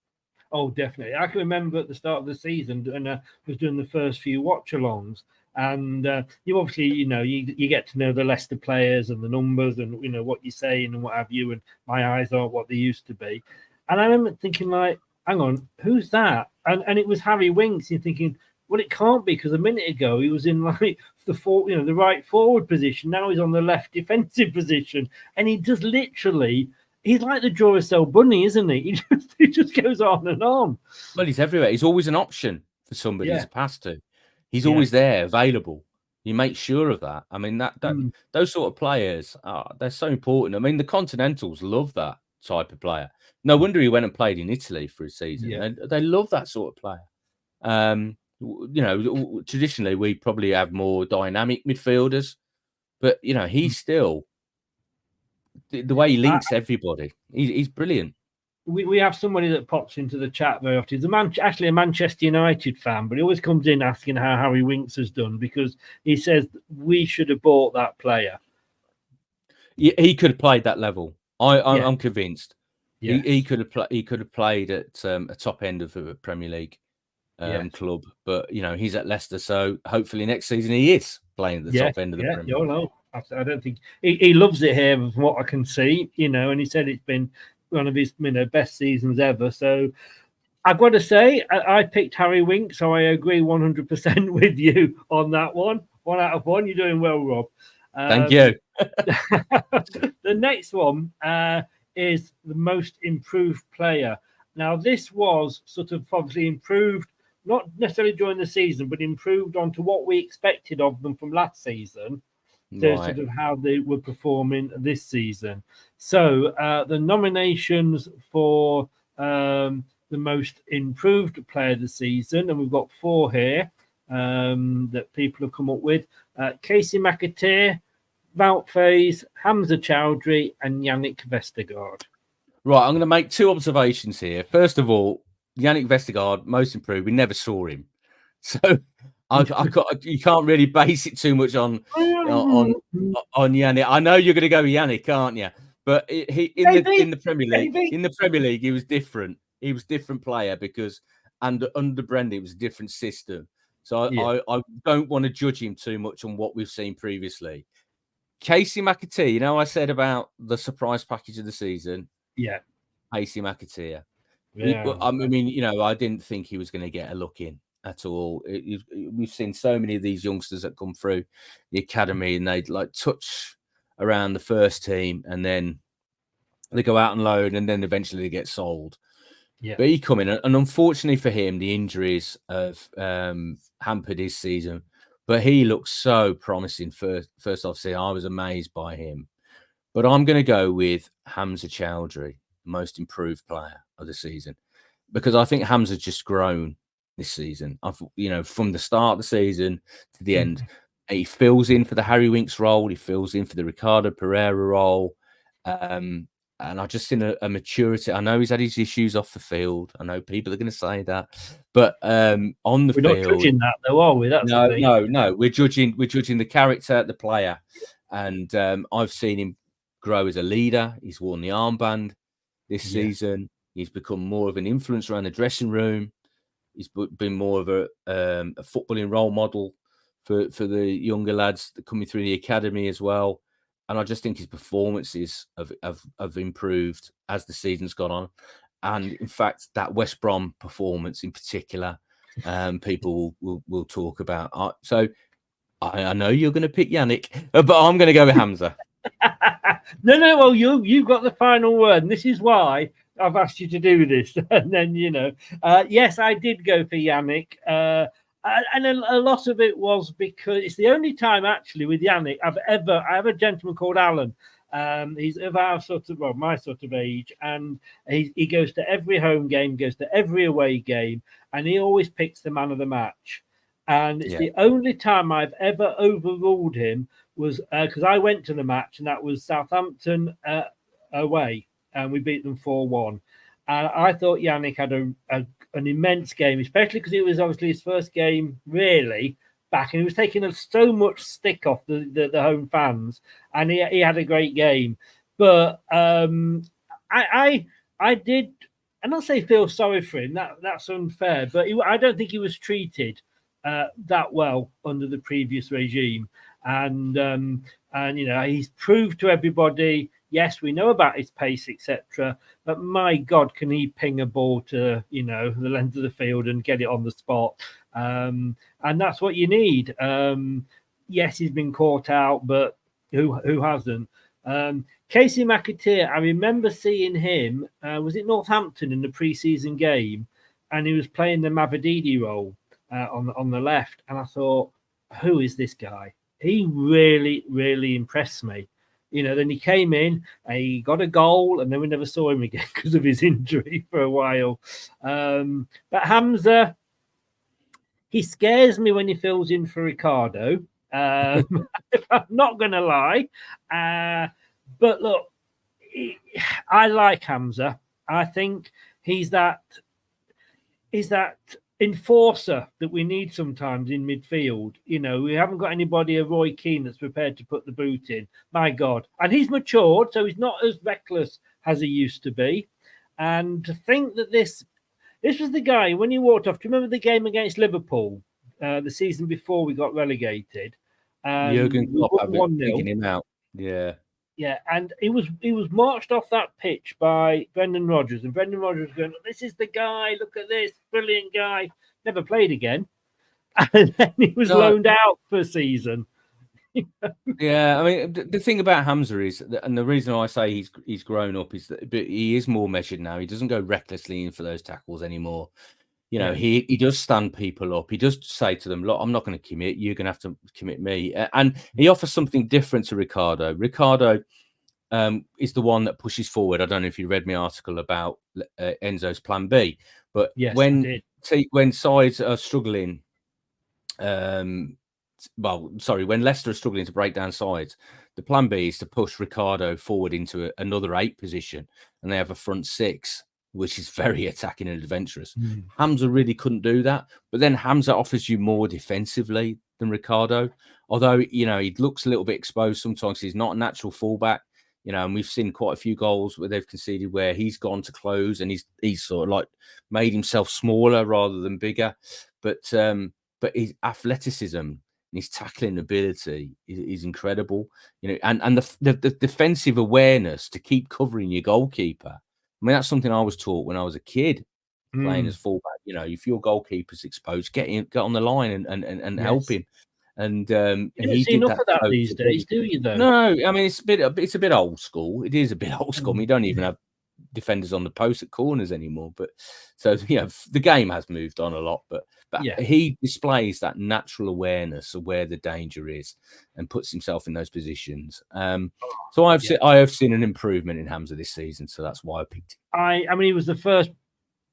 Oh, definitely. I can remember at the start of the season, and I was doing the first few watch-alongs, and you obviously, you get to know the Leicester players and the numbers and, what you're saying and what have you, and my eyes aren't what they used to be. And I remember thinking, like, hang on, who's that? And it was Harry Winks. You're thinking, well, it can't be, because a minute ago he was in, like, the right forward position. Now he's on the left defensive position, and he just literally... He's like the Duracell bunny, isn't he? He just goes on and on. Well, he's everywhere. He's always an option for somebody to pass to. He's always there, available. You make sure of that. I mean, that those sort of players, they're so important. I mean, the Continentals love that type of player. No wonder he went and played in Italy for a season. Yeah. They love that sort of player. Traditionally, we probably have more dynamic midfielders, but, he's still, the way he links everybody, he's brilliant. We have somebody that pops into the chat very often. He's actually a Manchester United fan, but he always comes in asking how Harry Winks has done, because he says we should have bought that player. He could have played that level. I'm convinced. Yeah. He could have played at a top end of a Premier League club, but he's at Leicester, so hopefully next season he is playing at the top end of the Premier League. No, I don't think he loves it here, from what I can see. And he said it's been one of his best seasons ever. So I've got to say, I picked Harry Winks, so I agree 100% with you on that one. 1 out of 1. You're doing well, Rob. Thank you. The next one is the most improved player. Now, this was sort of obviously improved, not necessarily during the season, but improved onto what we expected of them from last season. To sort of how they were performing this season. So the nominations for the most improved player of the season, and we've got 4 here that people have come up with: Casey McAteer, Wout Faes, Hamza Chowdhury, and Yannick Vestergaard. Right, I'm going to make 2 observations here. First of all, Yannick Vestergaard, most improved. We never saw him, so you can't really base it too much on Yannick. I know you're going to go with Yannick, aren't you? But in the Premier League, he was different. He was a different player because under Brendan, it was a different system. So I don't want to judge him too much on what we've seen previously. Casey McAteer, I said about the surprise package of the season. Yeah, Casey McAteer. Yeah. I mean, I didn't think he was going to get a look in at all. We've seen so many of these youngsters that come through the academy and they touch around the first team and then they go out and loan and then eventually they get sold. Yeah. But he come in, and unfortunately for him, the injuries have hampered his season. But he looks so promising. First off, I was amazed by him. But I'm going to go with Hamza Chowdhury, most improved player of the season, because I think Hamza's just grown this season. From the start of the season to the end, he fills in for the Harry Winks role. He fills in for the Ricardo Pereira role. And I just seen a maturity. I know he's had his issues off the field. I know people are going to say that, but on the field, we're not judging that, though, are we? No. We're judging the character, the player, and I've seen him grow as a leader. He's worn the armband this season. He's become more of an influence around the dressing room. He's been more of a footballing role model for the younger lads that coming through the academy as well. And I just think his performances have improved as the season's gone on. And in fact, that West Brom performance in particular, people will talk about. So I know you're going to pick Yannick, but I'm going to go with Hamza. No. Well, you've got the final word. And this is why I've asked you to do this. And then, yes, I did go for Yannick. And a lot of it was because it's the only time actually with Yannick I have a gentleman called Alan. He's of our my sort of age, and he goes to every home game, goes to every away game, and he always picks the man of the match. And it's the only time I've ever overruled him was because I went to the match, and that was Southampton away, and we beat them 4-1. And I thought Yannick had an immense game, especially because it was obviously his first game really back, and he was taking so much stick off the home fans, and he had a great game. But I did, and I'll say feel sorry for him. That's unfair, but I don't think he was treated that well under the previous regime, and he's proved to everybody. Yes, we know about his pace, etc. But my God, can he ping a ball to the length of the field and get it on the spot? And that's what you need. Yes, he's been caught out, but who hasn't? Casey McAteer, I remember seeing him. Was it Northampton in the pre-season game? And he was playing the Mavadidi role on the left, and I thought, who is this guy? He really, really impressed me. Then he came in and he got a goal, and then we never saw him again because of his injury for a while. But Hamza, he scares me when he fills in for Ricardo. I'm not going to lie. But look, I like Hamza. I think he's that enforcer that we need sometimes in midfield. We haven't got anybody, a Roy Keane, that's prepared to put the boot in. My God. And he's matured, so he's not as reckless as he used to be. And to think that this was the guy, when he walked off, do you remember the game against Liverpool, the season before we got relegated? Jurgen Klopp picking him out. Yeah. Yeah, and he was marched off that pitch by Brendan Rodgers, and Brendan Rodgers was going, "This is the guy, look at this, brilliant guy." Never played again. And then he was loaned out for a season. Yeah, I mean, the thing about Hamza is, and the reason I say he's grown up is that he is more measured now. He doesn't go recklessly in for those tackles anymore. He does stand people up. He does say to them, "Look, I'm not going to commit. You're going to have to commit me." And he offers something different to Ricardo. Ricardo is the one that pushes forward. I don't know if you read my article about Enzo's plan B, but yes, when sides are struggling, when Leicester are struggling to break down sides, the plan B is to push Ricardo forward into another 8 position, and they have a front 6, which is very attacking and adventurous. Hamza really couldn't do that, but then Hamza offers you more defensively than Ricardo. Although, he looks a little bit exposed sometimes. He's not a natural fullback, and we've seen quite a few goals where they've conceded where he's gone to close and he's sort of like made himself smaller rather than bigger. But his athleticism and his tackling ability is incredible, and the defensive awareness to keep covering your goalkeeper. I mean, that's something I was taught when I was a kid playing as fullback. If your goalkeeper's exposed, get on the line and help him. And he did enough of that these days, do you? Though no, I mean it's a bit old school. It is a bit old school. I mean, you don't even have defenders on the post at corners anymore. But so the game has moved on a lot. But he displays that natural awareness of where the danger is and puts himself in those positions. So I have seen an improvement in Hamza this season. So that's why I picked him. I mean, he was the first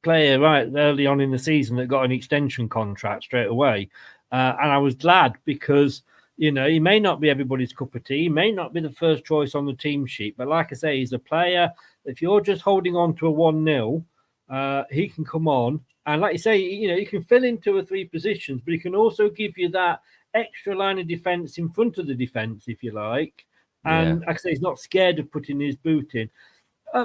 player right early on in the season that got an extension contract straight away. And I was glad because, he may not be everybody's cup of tea. He may not be the first choice on the team sheet. But like I say, he's a player. If you're just holding on to a 1-0, he can come on. And like you say, he can fill in 2 or 3 positions, but he can also give you that extra line of defence in front of the defence, if you like. And like I say, he's not scared of putting his boot in.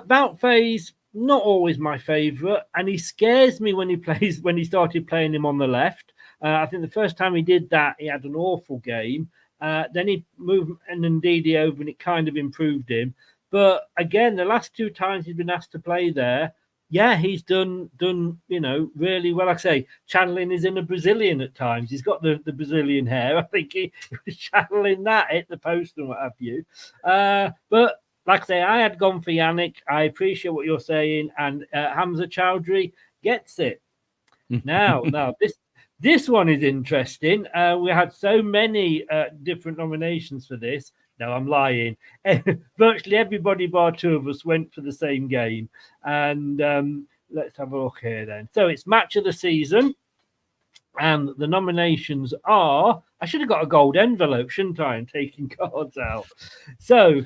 Bout phase, not always my favourite. And he scares me when he started playing him on the left. I think the first time he did that, he had an awful game. Then he moved Ndidi over and it kind of improved him. But again, the last 2 times he's been asked to play there, he's done really well. Like I say, channeling his inner Brazilian at times. He's got the Brazilian hair. I think he was channeling that, hit the post and what have you. But like I say, I had gone for Yannick. I appreciate what you're saying. And Hamza Chowdhury gets it. Now this one is interesting. We had so many different nominations for this. No, I'm lying. Virtually everybody bar 2 of us went for the same game. And let's have a look here then. So it's match of the season. And the nominations are... I should have got a gold envelope, shouldn't I? And taking cards out. So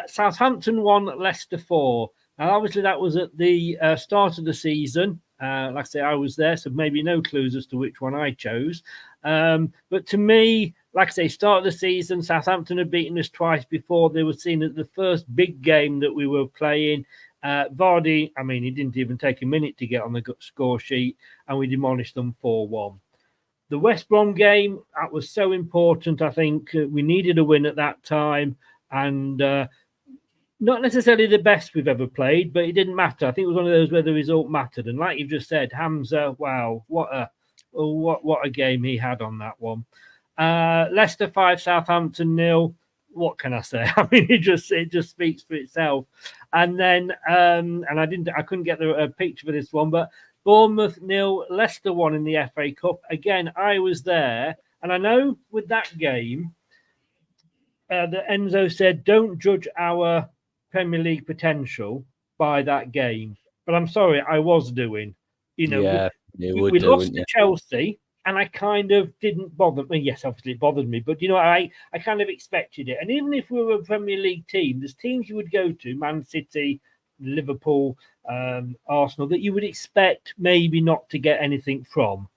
Southampton 1, Leicester 4. Now, obviously, that was at the start of the season. Like I say, I was there, so maybe no clues as to which one I chose. But to me, like I say, start of the season, Southampton had beaten us twice before. They were seen as the first big game that we were playing. Vardy, I mean, he didn't even take a minute to get on the score sheet, and we demolished them 4-1. The West Brom game, that was so important. I think we needed a win at that time, and not necessarily the best we've ever played, but it didn't matter. I think it was one of those where the result mattered. And like you've just said, Hamza, wow, what a game he had on that one. Leicester 5, Southampton 0. What can I say? I mean, it just speaks for itself. And then, and I couldn't get the picture for this one, but Bournemouth 0, Leicester 1 in the FA Cup. Again, I was there, And I know with that game, that Enzo said, don't judge our Premier League potential by that game. But I'm sorry, I was doing. You know, we lost to Chelsea, and I kind of didn't bother me. Yes, obviously it bothered me, but I kind of expected it. And even if we were a Premier League team, there's teams you would go to, Man City, Liverpool, Arsenal, that you would expect maybe not to get anything from.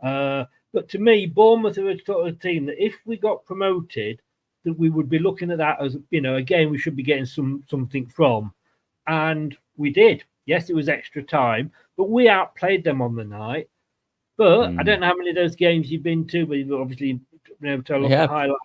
But to me, Bournemouth are a sort of team that if we got promoted, that we would be looking at that as, again, we should be getting something from. And we did. Yes, it was extra time, but we outplayed them on the night. But I don't know how many of those games you've been to, but you've obviously been able to look at highlights.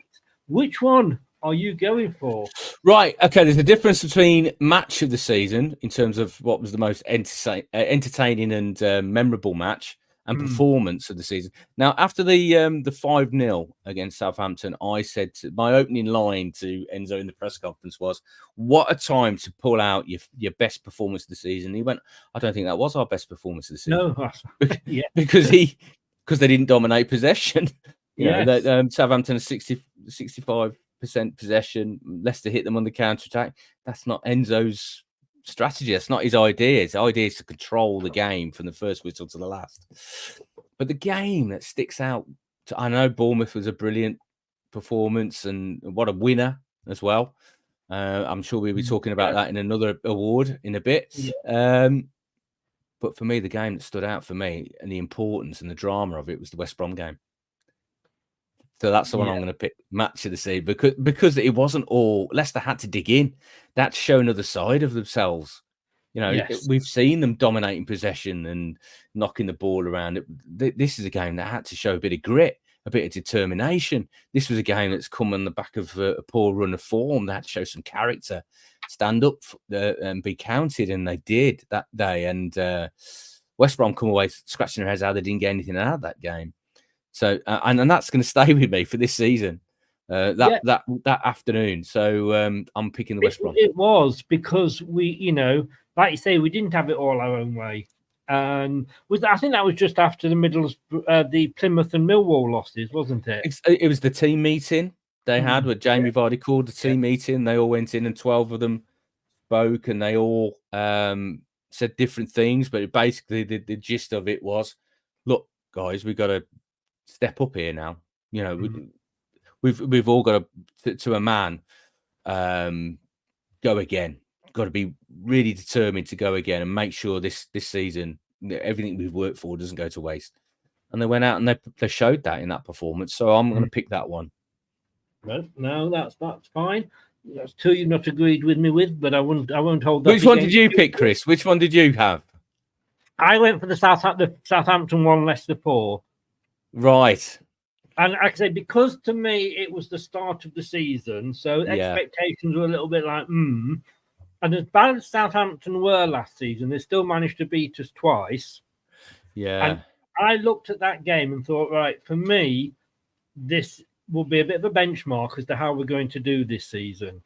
Which one are you going for? Right. Okay. There's a difference between match of the season in terms of what was the most entertaining and memorable match and performance of the season. Now, after the 5-0 against Southampton, I said my opening line to Enzo in the press conference was, "What a time to pull out your best performance of the season." And he went, "I don't think that was our best performance of the season." No, because they didn't dominate possession. Southampton are 65% possession. Leicester hit them on the counter attack. That's not Enzo's strategy. That's not his idea. His idea is to control the game from the first whistle to the last. But the game that sticks out, I know Bournemouth was a brilliant performance and what a winner as well. I'm sure we'll be talking about that in another award in a bit. But for me, the game that stood out for me and the importance and the drama of it was the West Brom game. So that's the one I'm going to pick, match of the season, because it wasn't all Leicester had to dig in. That show another side of themselves. We've seen them dominating possession and knocking the ball around. This is a game that had to show a bit of grit, a bit of determination. This was a game that's come on the back of a poor run of form. That had to show some character, stand up and be counted, and they did that day. And West Brom come away scratching their heads how they didn't get anything out of that game. So and that's going to stay with me for this season. That afternoon. So I'm picking the West Brom. It was because we, like you say, we didn't have it all our own way. I think that was just after the the Plymouth and Millwall losses, wasn't it? It was the team meeting they had where Jamie Vardy called the team meeting. They all went in and 12 of them spoke and they all said different things. But basically the gist of it was, look, guys, we've got to step up here now. We've all got to a man go again. Got to be really determined to go again and make sure this season everything we've worked for doesn't go to waste. And they went out and they showed that in that performance. So I'm going to pick that one. Well, no, that's fine. That's two you've not agreed with me with, but I won't hold that. Which one did you pick, Chris? Which one did you have? I went for the Southampton 1, Leicester 4. Right. And like I say, because to me it was the start of the season, so expectations were a little bit like, And as bad as Southampton were last season, they still managed to beat us twice. Yeah. And I looked at that game and thought, right, for me, this will be a bit of a benchmark as to how we're going to do this season.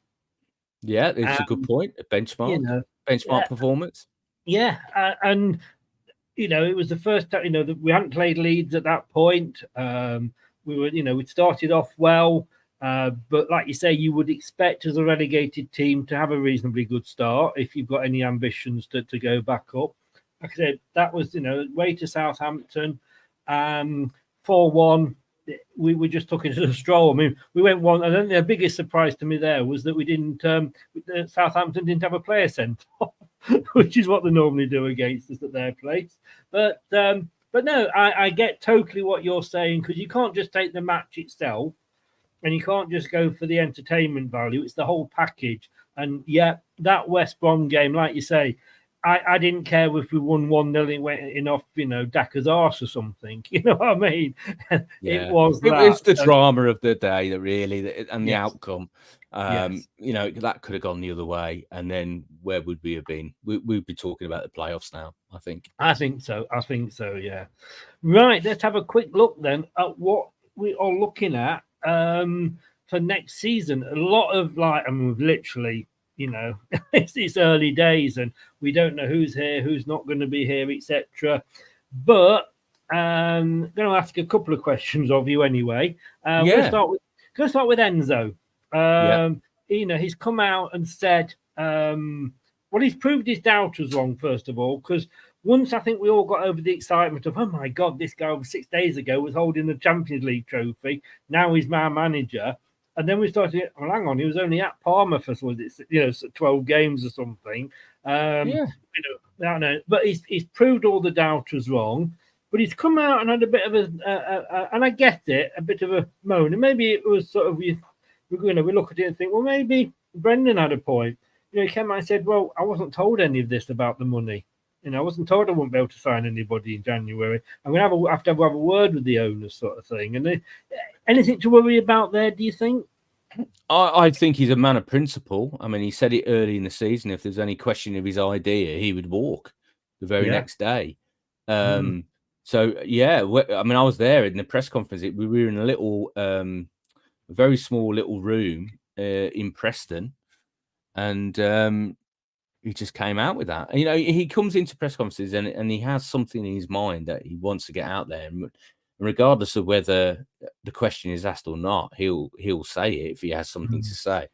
Yeah, it's a good point. A benchmark. Benchmark performance. Yeah. And it was the first time, we hadn't played Leeds at that point. We were, we'd started off well, but like you say, you would expect as a relegated team to have a reasonably good start if you've got any ambitions to go back up. Like I said, that was, way to Southampton, 4-1. We just took it as a stroll. I mean, we went one, and then the biggest surprise to me there was that we didn't, Southampton didn't have a player sent off, which is what they normally do against us at their place. But no, I get totally what you're saying, because you can't just take the match itself and you can't just go for the entertainment value. It's the whole package. And that West Brom game, like you say, I didn't care if we won 1-0 and went in off, Daka's arse or something. You know what I mean? Yeah. It was the drama of the day and the outcome. That could have gone the other way. And then where would we have been? We'd be talking about the playoffs now, I think. I think so, yeah. Right, let's have a quick look then at what we are looking at for next season. A lot of we've literally, it's early days and we don't know who's here, who's not going to be here, etc. But going to ask a couple of questions of you anyway. Yeah. Going to start with Enzo. Yeah. He's come out and said, well, he's proved his doubters wrong, first of all, because once I think we all got over the excitement of, oh my God, this guy 6 days ago was holding the Champions League trophy. Now he's my manager. And then we started, well, hang on, he was only at Parma for 12 games or something. I don't know, but he's proved all the doubters wrong. But he's come out and had a bit of and I get it, a bit of a moan. And maybe it was sort of, we look at it and think, well, maybe Brendan had a point. He came out and said, well, I wasn't told any of this about the money. I wasn't told I wouldn't be able to sign anybody in January. I'm going to have to have a word with the owners, sort of thing. And anything to worry about there, do you think? I think he's a man of principle. I mean, he said it early in the season. If there's any question of his idea, he would walk the very next day. So, yeah, I mean, I was there in the press conference. We were in a little, very small little room in Preston. And he just came out with that. He comes into press conferences and he has something in his mind that he wants to get out there. And regardless of whether the question is asked or not, he'll say it if he has something to say.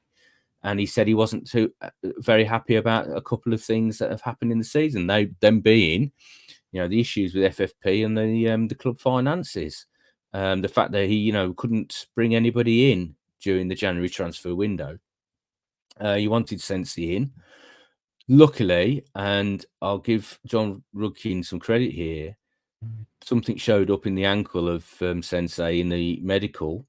And he said he wasn't too very happy about a couple of things that have happened in the season. Them being, the issues with FFP and the club finances, the fact that he couldn't bring anybody in during the January transfer window. He wanted Sensi in. Luckily, and I'll give John Rudkin some credit here, something showed up in the ankle of Sensei in the medical,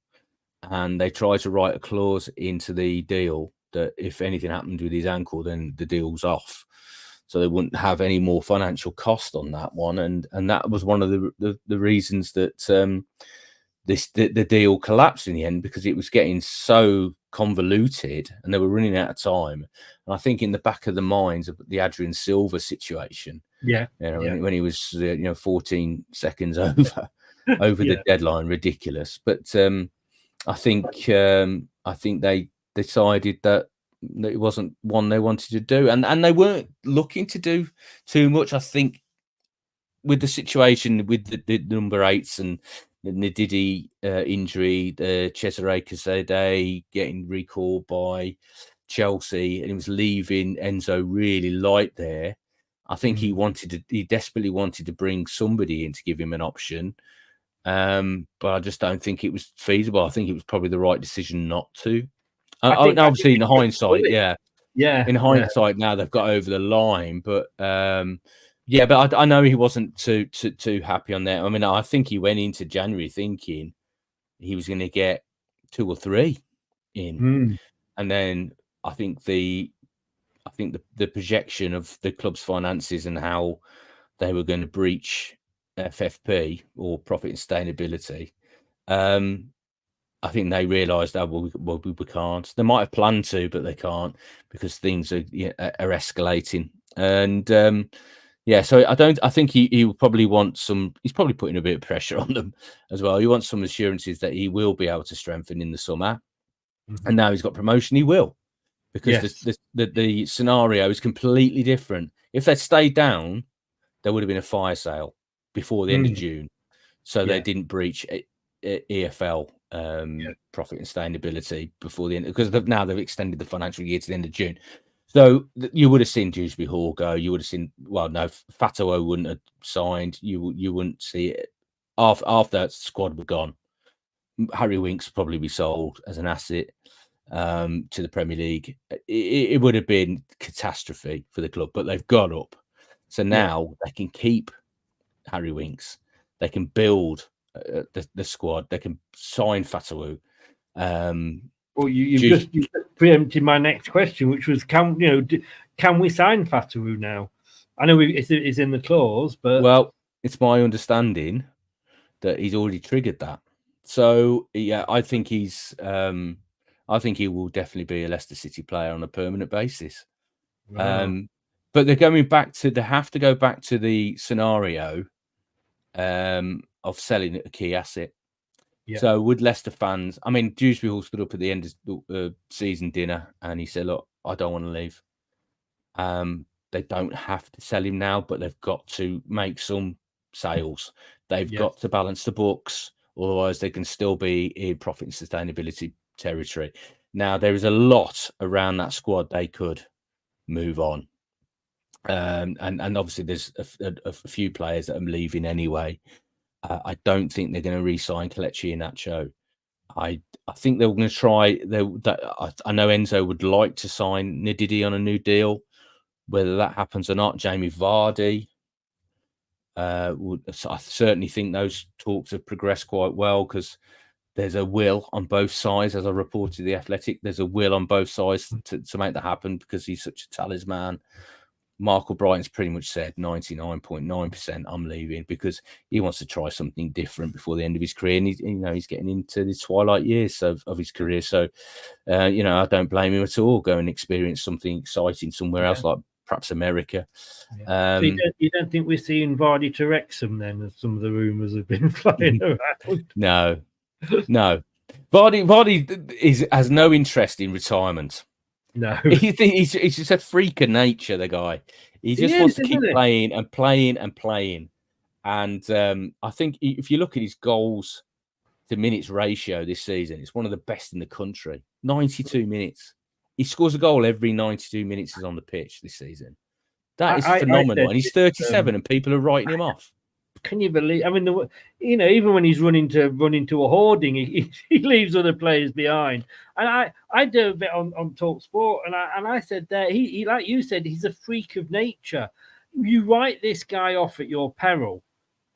and they tried to write a clause into the deal that if anything happened with his ankle, then the deal's off. So they wouldn't have any more financial cost on that one. And that was one of the reasons that the deal collapsed in the end, because it was getting so convoluted and they were running out of time. And I think in the back of the minds of the Adrian Silva situation, when he was 14 seconds over the deadline, ridiculous. But I think they decided that it wasn't one they wanted to do, and they weren't looking to do too much. I think with the situation with the number 8s and the Ndidi injury, the Cesare Cazade getting recalled by Chelsea, and he was leaving Enzo really light there. I think he desperately wanted to bring somebody in to give him an option. But I just don't think it was feasible. I think it was probably the right decision not to. Obviously, in hindsight, in hindsight, now they've got over the line. But but I know he wasn't too happy on that. I mean, I think he went into January thinking he was going to get 2 or 3 in, and then I think the projection of the club's finances and how they were going to breach FFP or profit and sustainability. I think they realised that we can't. They might have planned to, but they can't because things are escalating. And so I think he will probably want some. He's probably putting a bit of pressure on them as well. He wants some assurances that he will be able to strengthen in the summer. And now he's got promotion, he will, because the scenario is completely different. If they'd stayed down, there would have been a fire sale before the end of June, so they didn't breach EFL profit and sustainability before the end, because now they've extended the financial year to the end of June. So you would have seen Dewsbury Hall go. You would have seen, Fatowo wouldn't have signed. You wouldn't see it after that squad were gone. Harry Winks would probably be sold as an asset to the Premier League. It would have been catastrophe for the club, but they've got up. So now they can keep Harry Winks. They can build the squad. They can sign Fatawu. Well, you just preempted my next question, which was, can we sign Fatawu now? I know it's in the clause, but it's my understanding that he's already triggered that. So I think I think he will definitely be a Leicester City player on a permanent basis. Wow. But they have to go back to the scenario of selling a key asset. Yeah. So would Leicester fans, I mean, Dewsbury Hall stood up at the end of the season dinner and he said, look, I don't want to leave. They don't have to sell him now, but they've got to make some sales. They've got to balance the books, otherwise they can still be in profit and sustainability territory. Now, there is a lot around that squad they could move on. And obviously there's a few players that are leaving anyway. I don't think they're going to re-sign Kelechi Iheanacho. I think they're going to try. I know Enzo would like to sign LTiDtv on a new deal. Whether that happens or not, Jamie Vardy. I certainly think those talks have progressed quite well, because there's a will on both sides, as I reported The Athletic. There's a will on both sides to make that happen, because he's such a talisman. Michael Brighton's pretty much said 99.9% I'm leaving, because he wants to try something different before the end of his career, and he's getting into the twilight years of his career. So I don't blame him at all. Go and experience something exciting somewhere else, like perhaps America. So you don't think we're seeing Vardy to Wrexham then, as some of the rumours have been flying around? No. Vardy has no interest in retirement. No, he's just a freak of nature. The guy, he just wants to keep playing and playing and playing. And I think if you look at his goals to minutes ratio this season, it's one of the best in the country. 92 minutes. He scores a goal every 92 minutes he's on the pitch this season. That is phenomenal. And he's 37, and people are writing him off. Can you believe? I mean, even when he's running to a hoarding, he leaves other players behind. And I do a bit on Talk Sport, and I said that he, like you said, he's a freak of nature. You write this guy off at your peril.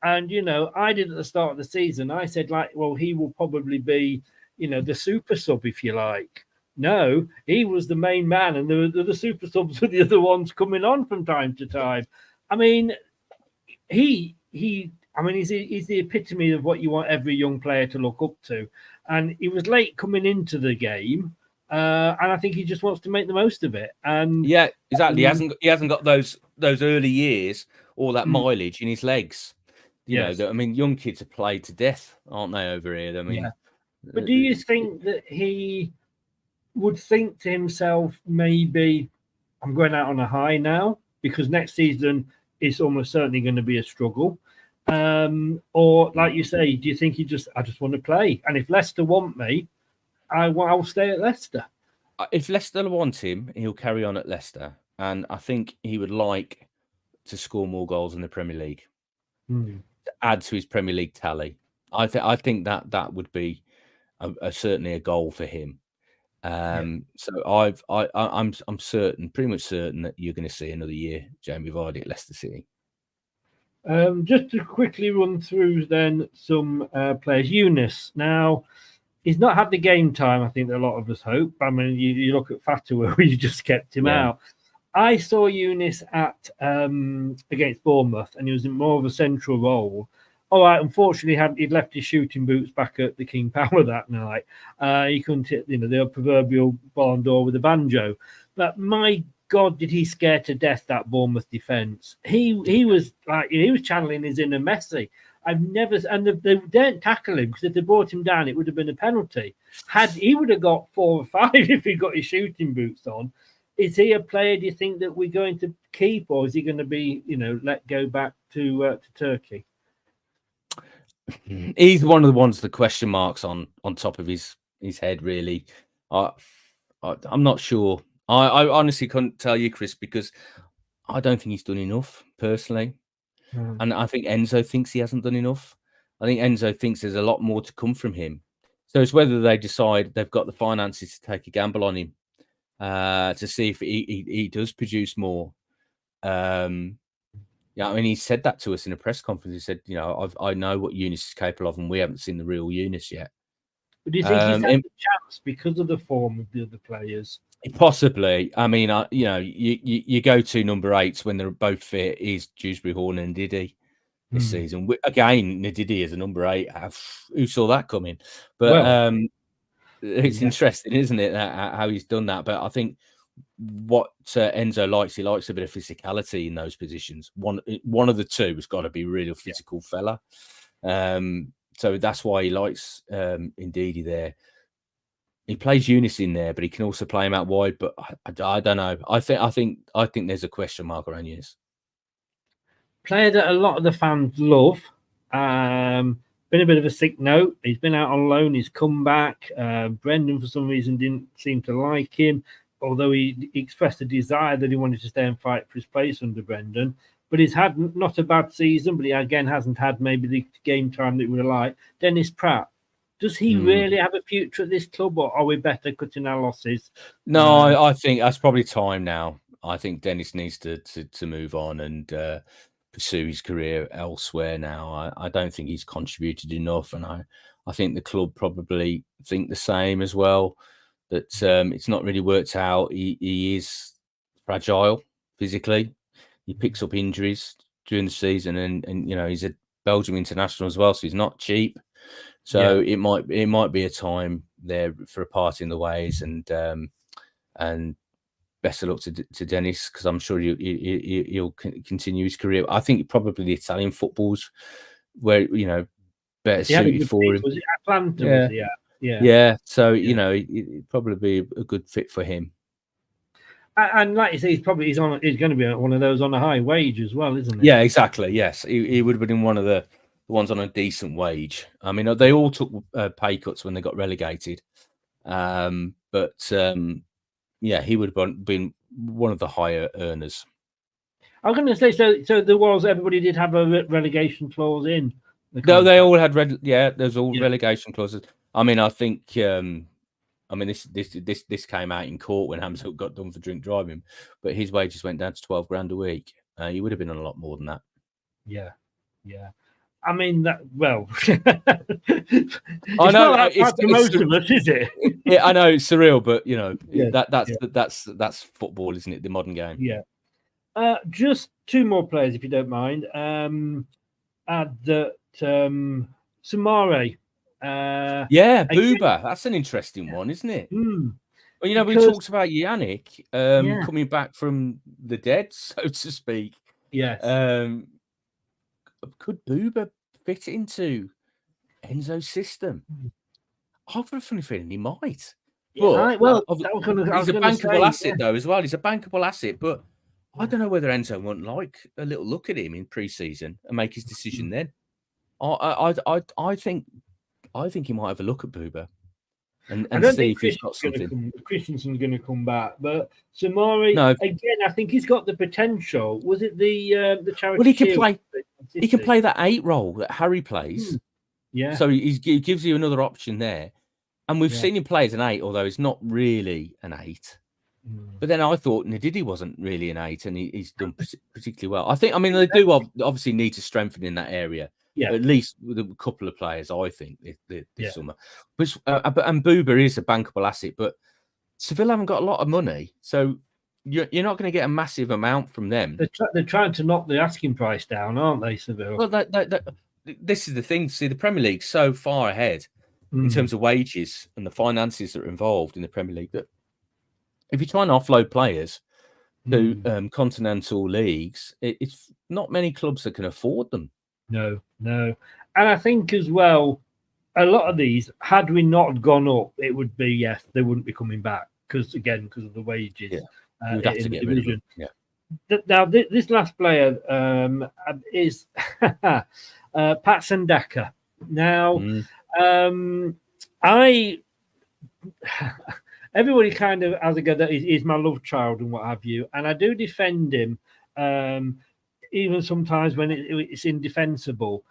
And I did at the start of the season. I said, he will probably be, the super sub, if you like. No, he was the main man, and the super subs were the other ones coming on from time to time. I mean, he's the epitome of what you want every young player to look up to. And he was late coming into the game, and I think he just wants to make the most of it. And yeah, exactly. He hasn't got those early years, all that mileage in his legs. Young kids are played to death, aren't they, over here? But do you think that he would think to himself, maybe I'm going out on a high now, because next season is almost certainly going to be a struggle? Or like you say, do you think I just want to play, and if Leicester want me, I'll stay at Leicester? If Leicester want him, he'll carry on at Leicester, and I think he would like to score more goals in the Premier League, to add to his Premier League tally. I think that would be certainly a goal for him. So I'm certain, pretty much certain, that you're going to see another year Jamie Vardy at Leicester City. Just to quickly run through then some players. Eunice, now he's not had the game time I think that a lot of us hope. I mean, you look at Fatua, where you just kept him out. I saw Eunice at against Bournemouth, and he was in more of a central role. All right, unfortunately, he'd left his shooting boots back at the King Power that night. He couldn't hit, the proverbial barn door with a banjo. But my God, did he scare to death that Bournemouth defence? He was channeling his inner Messi. They didn't tackle him, because if they brought him down, it would have been a penalty. He would have got 4 or 5 if he got his shooting boots on. Is he a player, do you think, that we're going to keep, or is he going to be, let go back to Turkey? He's one of the ones, the question marks on top of his head, really. I'm not sure. I honestly couldn't tell you, Chris, because I don't think he's done enough, personally. And I think Enzo thinks he hasn't done enough. I think Enzo thinks there's a lot more to come from him. So it's whether they decide they've got the finances to take a gamble on him, to see if he does produce more. He said that to us in a press conference. He said, I know what Eunice is capable of, and we haven't seen the real Eunice yet. But do you think he's had the chance because of the form of the other players? Possibly. I mean, you go to number 8s when they're both fit is Dewsbury Hall and Ndidi this season. Again, Ndidi is a number 8. Who saw that coming? But it's interesting, isn't it, how he's done that? But I think what Enzo likes, he likes a bit of physicality in those positions. One of the two has got to be a real physical fella. So that's why he likes Ndidi there. He plays Eunice in there, but he can also play him out wide. But I don't know. I think there's a question mark around Eunice. Player that a lot of the fans love, Been a bit of a sick note. He's been out on loan. He's come back. Brendan, for some reason, didn't seem to like him, although he expressed a desire that he wanted to stay and fight for his place under Brendan. But he's had not a bad season, but he again hasn't had maybe the game time that we would like. Dennis Pratt, does he really have a future at this club, or are we better cutting our losses? No, I think that's probably time now. I think Dennis needs to move on and pursue his career elsewhere now. I don't think he's contributed enough, and I think the club probably think the same as well, that it's not really worked out. He is fragile physically. He picks up injuries during the season, and you know, he's a Belgium international as well, so he's not cheap. So it might be a time there for a part in the ways, and best of luck to Dennis, because I'm sure he'll continue his career. I think probably the Italian football's where, you know, better suited for him. Was it Atlanta? Yeah. So you know, it'd probably be a good fit for him. And like you say, he's going to be one of those on a high wage as well, isn't he? Yeah, exactly. Yes, he would have been one of the ones on a decent wage. I mean, they all took pay cuts when they got relegated, but yeah, he would have been one of the higher earners. I was going to say, so there was, everybody did have a relegation clause in. No, they all had there's all relegation clauses. I mean, I think. I mean, this came out in court when Hamza got done for drink driving, but his wages went down to 12 grand a week. He would have been on a lot more than that. Yeah. I mean that. Well, I know it's for most of us, is it? Yeah, I know it's surreal, but you know that's football, isn't it? The modern game. Yeah. Just two more players, if you don't mind. Samare. Booba. That's an interesting one, isn't it? Well, you know, we talked about Yannick coming back from the dead, so to speak. Yes. Could Booba fit into Enzo's system? I've got a funny feeling he might. But he's a bankable asset, though, as well. He's a bankable asset, but I don't know whether Enzo wouldn't like a little look at him in pre-season and make his decision then. I think he might have a look at Booba and see if he's got something. Christensen's going to come back, but Samari again, I think he's got the potential. Was it the charity? Well, he can play. He can play that 8 role that Harry plays. Yeah. So he gives you another option there, and we've seen him play as an 8, although he's not really an 8. But then I thought Ndidi wasn't really an 8, and he's done particularly well. I think. I mean, they do obviously need to strengthen in that area. Yeah, at least with a couple of players, I think, this summer. But and Booba is a bankable asset, but Seville haven't got a lot of money, so you're not going to get a massive amount from them. They're trying to knock the asking price down, aren't they, Seville? Well, this is the thing. See, the Premier League's so far ahead in terms of wages and the finances that are involved in the Premier League that if you try and offload players to continental leagues, it's not many clubs that can afford them. No. And I think as well, a lot of these, had we not gone up, it would be, yes, they wouldn't be coming back because of the wages in the division. Now, this last player is Pat Sandaka. Now, everybody kind of has a go that he's my love child and what have you, and I do defend him. Even sometimes when it's indefensible.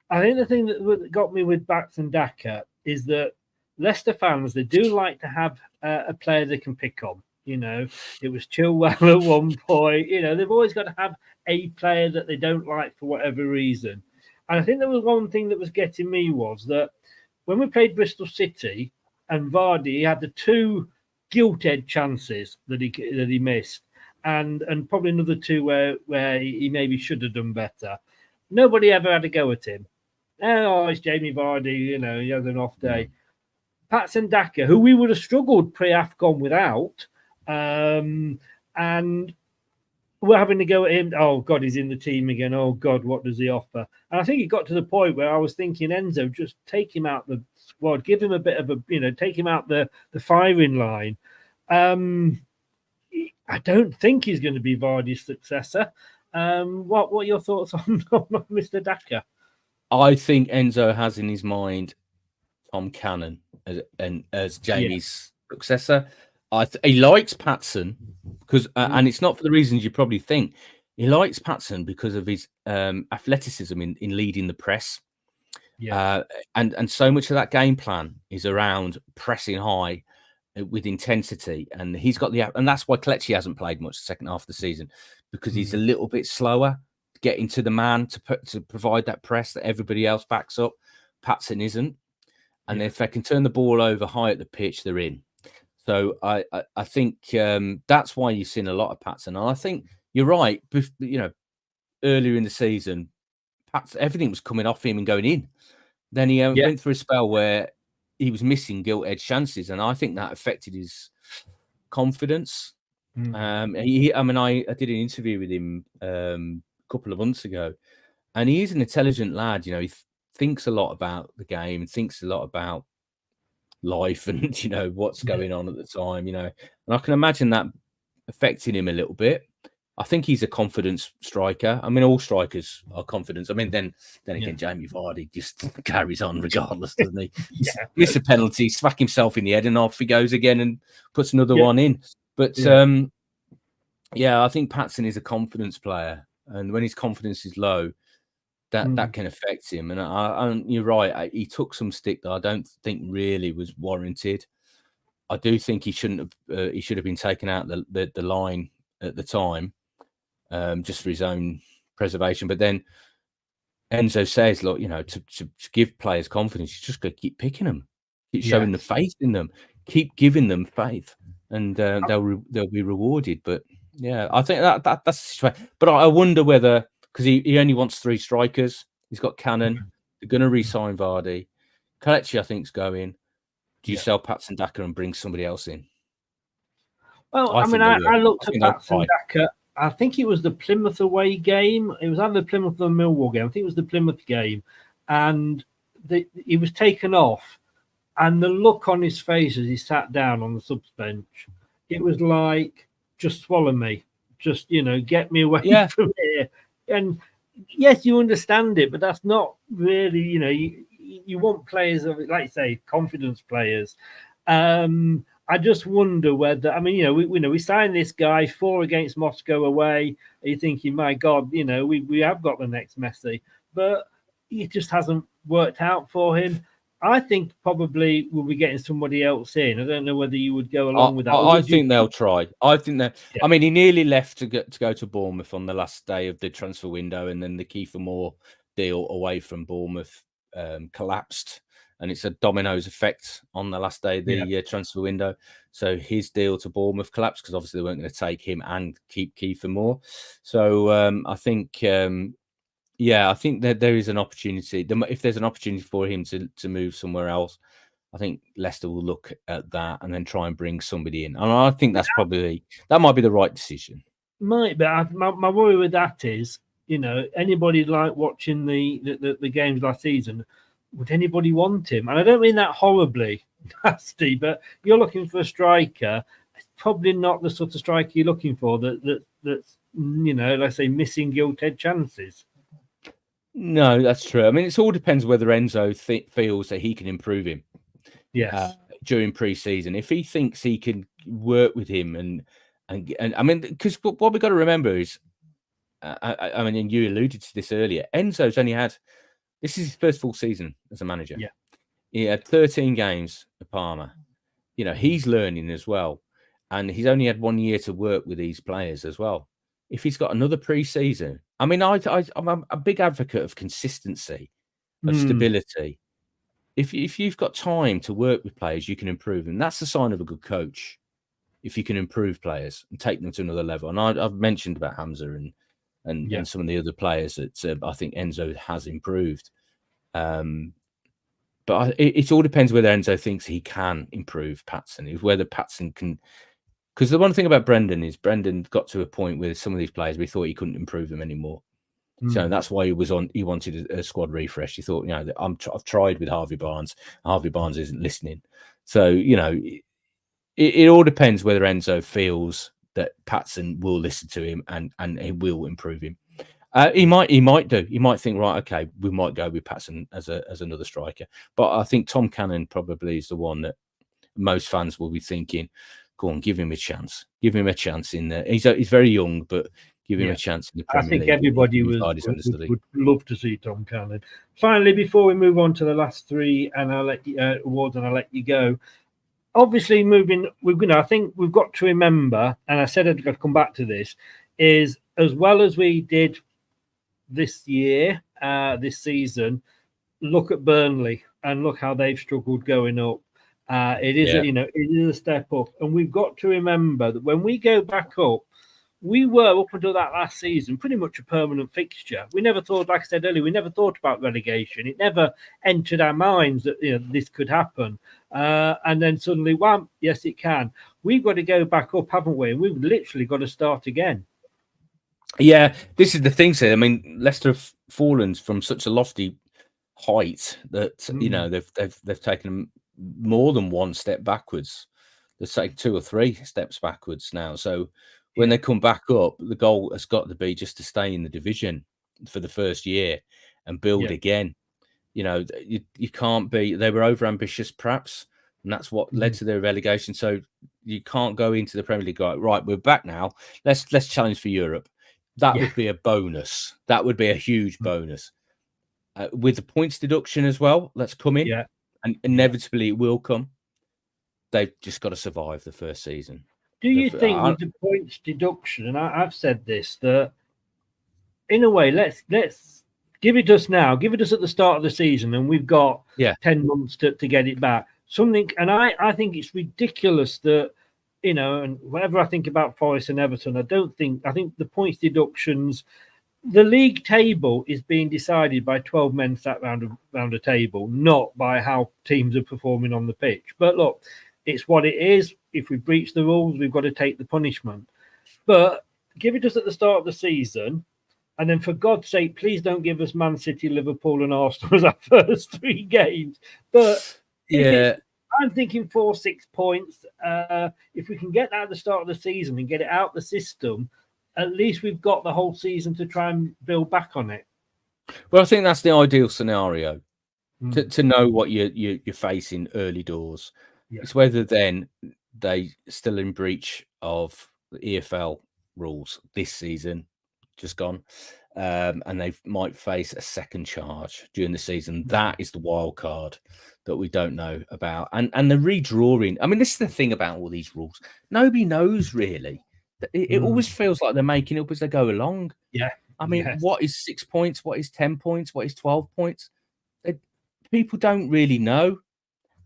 I think the thing that got me with Bax and Daka is that Leicester fans, they do like to have a player they can pick on. You know, it was Chilwell at one point. You know, they've always got to have a player that they don't like for whatever reason. And I think there was one thing that was getting me was that when we played Bristol City and Vardy had the 2 gilt-edged chances that he missed. And probably another 2 where he maybe should have done better. Nobody ever had a go at him. Oh, it's Jamie Vardy, you know, he has an off day. Pat Sandaka, who we would have struggled pre-AFCON without, and we're having to go at him. Oh, God, he's in the team again. Oh, God, what does he offer? And I think it got to the point where I was thinking, Enzo, just take him out the squad, give him a bit of take him out the firing line. I don't think he's going to be Vardy's successor. What are your thoughts on Mr. Daka? I think Enzo has in his mind Tom Cannon as Jamie's successor. He likes Patson because, and it's not for the reasons you probably think. He likes Patson because of his athleticism in leading the press. Yeah. And so much of that game plan is around pressing high with intensity, and he's got and that's why Kelechi hasn't played much the second half of the season, because he's a little bit slower getting to the man to provide that press that everybody else backs up. Patson isn't, and if they can turn the ball over high at the pitch, they're in. So I think that's why you've seen a lot of Patson, and I think you're right. Earlier in the season, everything was coming off him and going in. Then he went through a spell where he was missing gilt-edged chances, and I think that affected his confidence. I did an interview with him a couple of months ago, and he is an intelligent lad. He thinks a lot about the game, thinks a lot about life, and what's going on at the time. And I can imagine that affecting him a little bit. I think he's a confidence striker. I mean, all strikers are confident. I mean, then again, Jamie Vardy just carries on regardless, doesn't he? Miss a penalty, smack himself in the head, and off he goes again and puts another one in. But I think Patson is a confidence player, and when his confidence is low, that can affect him. And you're right, he took some stick that I don't think really was warranted. I do think he should have been taken out the line at the time. Just for his own preservation. But then Enzo says, look, to give players confidence, you just got to keep picking them, keep showing the faith in them, keep giving them faith, and they'll be rewarded. But I think that's the situation. But I wonder whether, because he only wants 3 strikers, he's got Cannon, they're going to re-sign Vardy. Kelechi, I think, is going. Do you sell Patson Daka and bring somebody else in? Well, I looked at Patson Daka. I think it was the Plymouth away game. It was either the Plymouth or the Millwall game. I think it was the Plymouth game. And he was taken off. And the look on his face as he sat down on the subs bench, it was like, just swallow me. Just, get me away from here. And yes, you understand it, but that's not really, you want players of, like you say, confidence players. I just wonder whether, we signed this guy 4 against Moscow away. Are you thinking, my God, we have got the next Messi, but it just hasn't worked out for him. I think probably we'll be getting somebody else in. I don't know whether you would go along with that. I think they'll try. I think that. Yeah. I mean, he nearly left to go to Bournemouth on the last day of the transfer window, and then the Kiefer Moore deal away from Bournemouth collapsed. And it's a dominoes effect on the last day of the transfer window. So his deal to Bournemouth collapsed because obviously they weren't going to take him and keep Kiefer Moore. So I think, I think that there is an opportunity. If there's an opportunity for him to move somewhere else, I think Leicester will look at that and then try and bring somebody in. And I think that might be the right decision. Might, but my worry with that is, anybody like watching the games last season, would anybody want him? And I don't mean that horribly nasty, but you're looking for a striker. It's probably not the sort of striker you're looking for that's let's say missing gilt-edged chances. No, that's true. I mean, it all depends whether Enzo feels that he can improve him. Yes. During pre-season, if he thinks he can work with him, and I mean, because what we've got to remember is, I mean, and you alluded to this earlier, Enzo's only had. This is his first full season as a manager. Yeah. He had 13 games at Parma. He's learning as well. And he's only had 1 year to work with these players as well. If he's got another pre-season, I mean, I'm a big advocate of consistency, of stability. If you've got time to work with players, you can improve them. That's the sign of a good coach. If you can improve players and take them to another level. And I've mentioned about Hamza and some of the other players that I think Enzo has improved. But it all depends whether Enzo thinks he can improve Patson, whether Patson can. Because the one thing about Brendan is Brendan got to a point with some of these players we thought he couldn't improve them anymore. So that's why he wanted a squad refresh. He thought, I've tried with Harvey Barnes. Harvey Barnes isn't listening. So, it all depends whether Enzo feels that Patson will listen to him and he will improve him. He might do. He might think, right, okay, we might go with Patson as another striker. But I think Tom Cannon probably is the one that most fans will be thinking, go on, give him a chance. Give him a chance in there. He's very young, but give him a chance in the Premier League. I think everybody would love to see Tom Cannon. Finally, before we move on to the last three, and I'll let you awards, and I'll let you go. Obviously, I think we've got to remember, and I said I'd come back to this, is as well as we did this year, this season, look at Burnley and look how they've struggled going up. It is a step up, and we've got to remember that when we go back up, we were up until that last season pretty much a permanent fixture. We never thought, like I said earlier, we never thought about relegation. It never entered our minds that this could happen. And then suddenly, wham, yes, it can. We've got to go back up, haven't we? And we've literally got to start again. Yeah, this is the thing, sir. I mean, Leicester have fallen from such a lofty height that they've taken more than one step backwards. They've taken 2 or 3 steps backwards now. So when they come back up, the goal has got to be just to stay in the division for the first year and build again. You can't be. They were over ambitious, perhaps, and that's what led to their relegation. So you can't go into the Premier League right. We're back now. Let's challenge for Europe. That would be a bonus. That would be a huge bonus. With the points deduction as well, let's come in, and inevitably it will come. They've just got to survive the first season. Do you think with the points deduction, and I've said this, that in a way, let's give it us now, give it us at the start of the season, and we've got 10 months to get it back. And I think it's ridiculous that, and whatever I think about Forest and Everton, I think the points deductions, the league table is being decided by 12 men sat round a table, not by how teams are performing on the pitch. But look, it's what it is. If we breach the rules, we've got to take the punishment. But give it us at the start of the season, and then for God's sake, please don't give us Man City, Liverpool, and Arsenal as our first 3 games. But I'm thinking 4-6 points. If we can get that at the start of the season and get it out the system, at least we've got the whole season to try and build back on it. Well, I think that's the ideal scenario to know what you're facing early doors. It's whether then they still in breach of the EFL rules this season, just gone, and they might face a second charge during the season. That is the wild card that we don't know about. And the redrawing. I mean, this is the thing about all these rules. Nobody knows really. It always feels like they're making it up as they go along. Yeah. I mean, what is 6 points? What is 10 points? What is 12 points? People don't really know.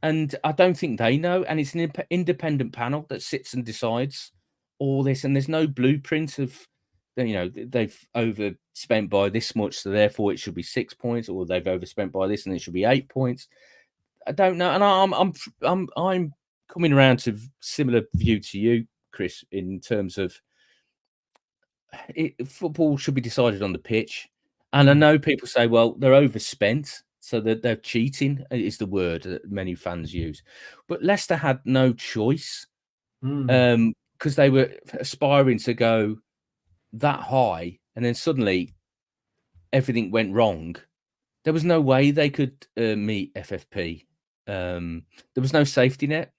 And I don't think they know. And it's an independent panel that sits and decides all this. And there's no blueprint of, they've overspent by this much, so therefore it should be 6 points, or they've overspent by this and it should be 8 points. I don't know. And I'm coming around to similar view to you, Chris, in terms of football should be decided on the pitch. And I know people say, well, they're overspent. So that they're cheating is the word that many fans use. But Leicester had no choice because they were aspiring to go that high, and then suddenly everything went wrong. There was no way they could meet FFP. There was no safety net.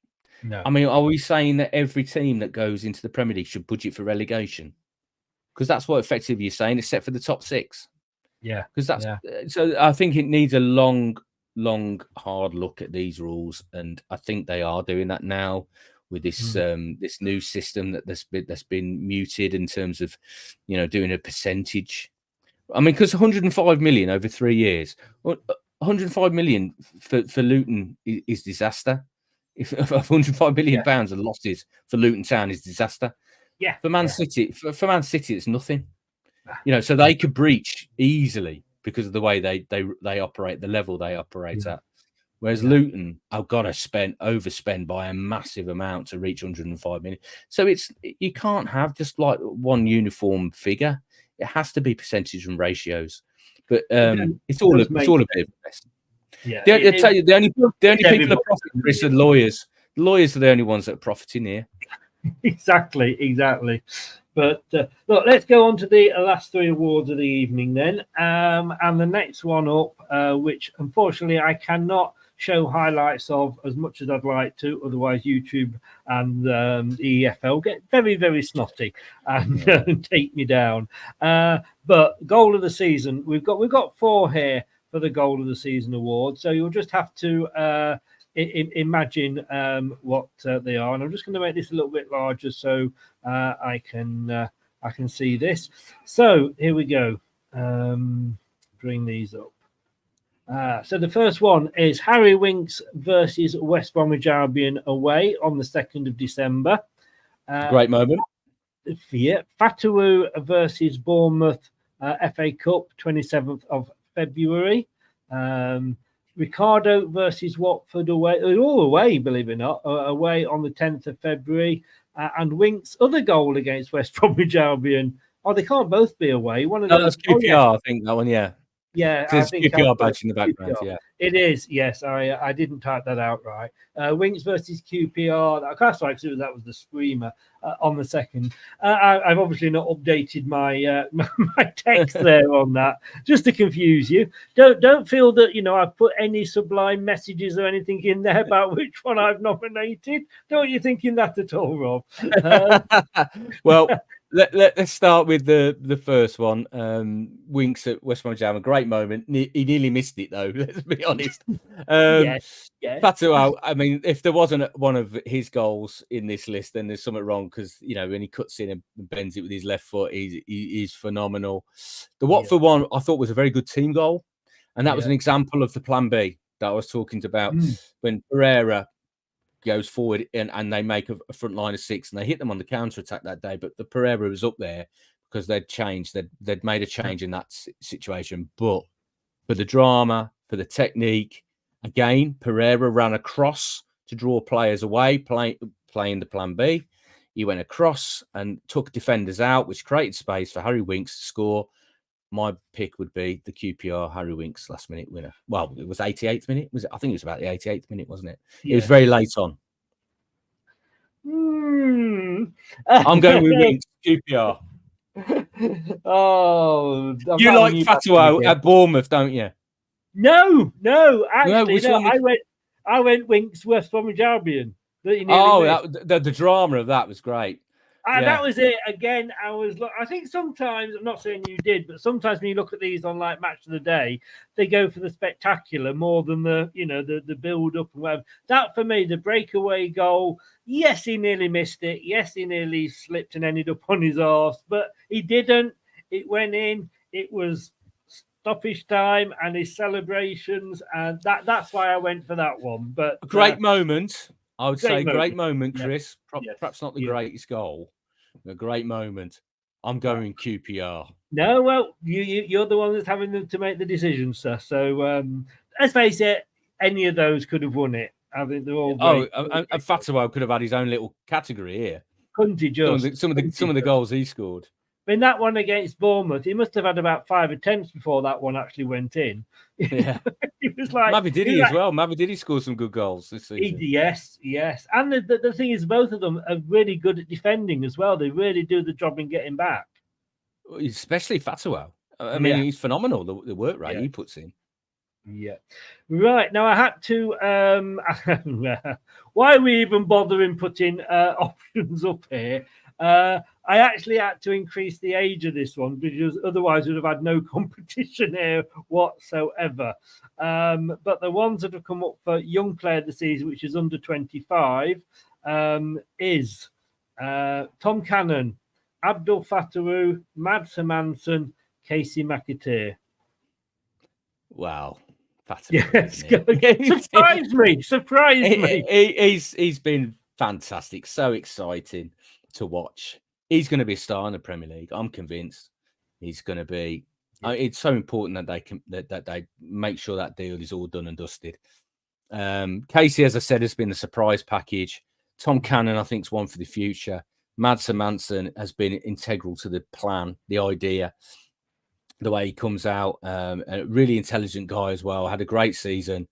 No. I mean, are we saying that every team that goes into the Premier League should budget for relegation? Because that's what effectively you're saying, except for the top 6. Yeah, because so I think it needs a long, hard look at these rules, and I think they are doing that now with this this new system that's been muted in terms of doing a percentage. I mean, because 105 million over 3 years, 105 million for Luton is disaster. If 105 million pounds of losses for Luton Town is disaster, for Man City, for Man City, it's nothing. So they could breach easily because of the way they operate, the level they operate at. Whereas Luton, I've got to overspend by a massive amount to reach 105 million. So you can't have just like one uniform figure. It has to be percentage and ratios. But it's all a bit of a mess. Yeah, the only people that are profiting, Chris, are lawyers. The lawyers are the only ones that are profiting here. Exactly. But look, let's go on to the last 3 awards of the evening then. And the next one up, which unfortunately I cannot show highlights of as much as I'd like to, otherwise YouTube and the EFL get very, very snotty and take me down. But goal of the season, we've got 4 here for the goal of the season award, so you'll just have to imagine what they are. And I'm just going to make this a little bit larger so I can see this. So here we go. Bring these up. So the first one is Harry Winks versus West Bromwich Albion away on the 2nd of December. Great moment. Yeah. Fatawu versus Bournemouth FA Cup, 27th of February. Ricardo versus Watford away, all away, believe it or not, away on the 10th of February. And Winks' other goal against West Bromwich Albion. Oh, they can't both be away. One of those. That's QPR, I think, that one, yeah. Yeah, there's QPR badge in the background. QPR. Yeah, it is. Yes, I didn't type that out right. Winks versus QPR. That's right, because that was the screamer on the 2nd. I've obviously not updated my my text there on that, just to confuse you. Don't feel that I've put any sublime messages or anything in there about which one I've nominated. Don't you thinking that at all, Rob? Well. Let's start with the first one. Winks at West Bromwich Albion, a great moment. He nearly missed it though. Let's be honest. Yes. Fatawu, I mean, if there wasn't one of his goals in this list, then there's something wrong because when he cuts in and bends it with his left foot, he's phenomenal. The Watford one I thought was a very good team goal, and that was an example of the plan B that I was talking about when Pereira goes forward and they make a front line of 6 and they hit them on the counter attack that day. But the Pereira was up there because they'd changed, they'd made a change in that situation. But for the drama, for the technique, again, Pereira ran across to draw players away, playing the plan B. He went across and took defenders out, which created space for Harry Winks to score. My pick would be the QPR Harry Winks last minute winner. Well, it was 88th minute. I think it was about the 88th minute, wasn't it? Yeah. It was very late on. I'm going with Winks, QPR. Oh, you like Fatawu at Bournemouth, don't you? No, actually, no. I went Winks West Bromwich Albion. The drama of that was great. That was it. Again, I think sometimes, I'm not saying you did, but sometimes when you look at these on like Match of the Day, they go for the spectacular more than the build up and whatever. That for me, the breakaway goal. Yes, he nearly missed it. Yes, he nearly slipped and ended up on his arse, but he didn't. It went in. It was stoppage time and his celebrations, and that's why I went for that one. But a great moment. I would say great moment, Chris. Yeah. Perhaps not the greatest goal. A great moment. I'm going QPR. No, well, you're the one that's having to make the decision, sir. So let's face it, any of those could have won it. I think they're all great. And Fatawu could have had his own little category here. Couldn't he just? Some of the goals he scored. In that one against Bournemouth, he must have had about 5 attempts before that one actually went in. Yeah, he was like Mavididi as well. Mavididi scored some good goals this season. Yes, and the thing is, both of them are really good at defending as well. They really do the job in getting back. Especially Fatawu. I mean, he's phenomenal. The work rate he puts in. Yeah. Right. Now I had to why are we even bothering putting options up here? I actually had to increase the age of this one because otherwise we'd have had no competition here whatsoever. But the ones that have come up for young player of the season, which is under 25, is Tom Cannon, Abdul Fatawu, Mads Hermansen, Casey McAteer. Wow. Yes, surprise me. He's been fantastic, so exciting to watch. He's going to be a star in the Premier League. I'm convinced he's going to be. It's so important that they make sure that deal is all done and dusted. Casey, as I said, has been the surprise package. Tom Cannon, I think, is one for the future. Mads Hermansen has been integral to the plan, the idea, the way he comes out. A really intelligent guy as well. Had a great season,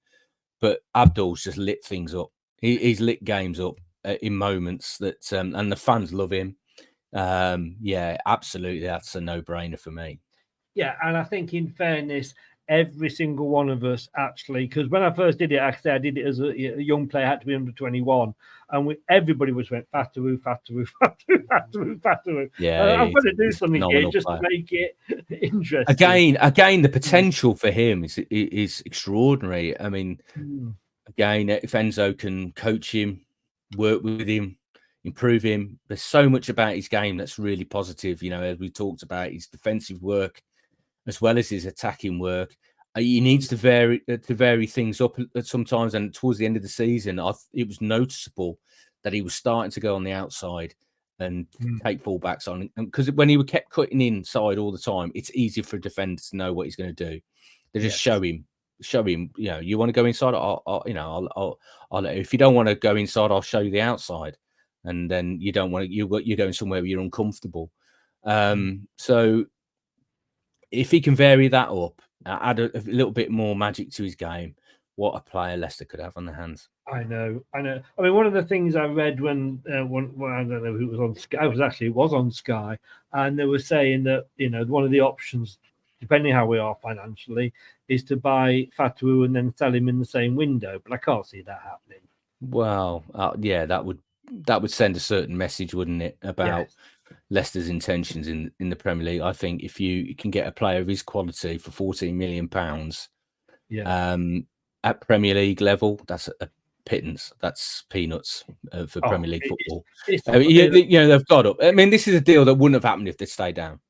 but Abdul's just lit things up. He's lit games up in moments that, and the fans love him. Yeah, absolutely. That's a no-brainer for me. Yeah, and I think in fairness, every single one of us actually, because when I first did it, actually, I did it as a young player, had to be under 21, and everybody was went Fatawu, Fatawu, Fatawu, Fatawu, Fatawu. Yeah, I'm going to do something here just player. to make it interesting. Again, the potential for him is extraordinary. I mean, again, if Enzo can coach him, work with him, improve him, there's so much about his game that's really positive. You know, as we talked about, his defensive work as well as his attacking work. He needs to vary things up sometimes. And towards the end of the season, it was noticeable that he was starting to go on the outside and take fullbacks on. Because when he kept cutting inside all the time, it's easier for defenders to know what he's going to do. They just show him. You know, you want to go inside. I'll if you don't want to go inside, I'll show you the outside. And then you don't want to. You're going somewhere where you're uncomfortable. So if he can vary that up, add a little bit more magic to his game, what a player Leicester could have on their hands. I know. I mean, one of the things I read when I don't know who it was on Sky, it was on Sky, and they were saying that, you know, one of the options, depending how we are financially, is to buy Fatawu and then sell him in the same window. But I can't see that happening. Well, yeah, that would send a certain message, wouldn't it, about Leicester's intentions in the Premier League. I think if you can get a player of his quality for £14 million, at Premier League level, that's a pittance. That's peanuts for Premier League football. You know, they've got up. I mean, this is a deal that wouldn't have happened if they stayed down.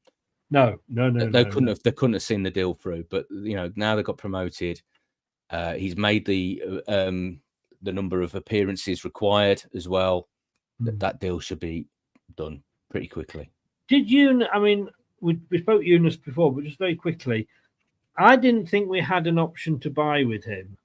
No. They couldn't have seen the deal through. But you know, now they got promoted. He's made the number of appearances required as well. That deal should be done pretty quickly. Did you? I mean, we spoke Eunice before, but just very quickly, I didn't think we had an option to buy with him.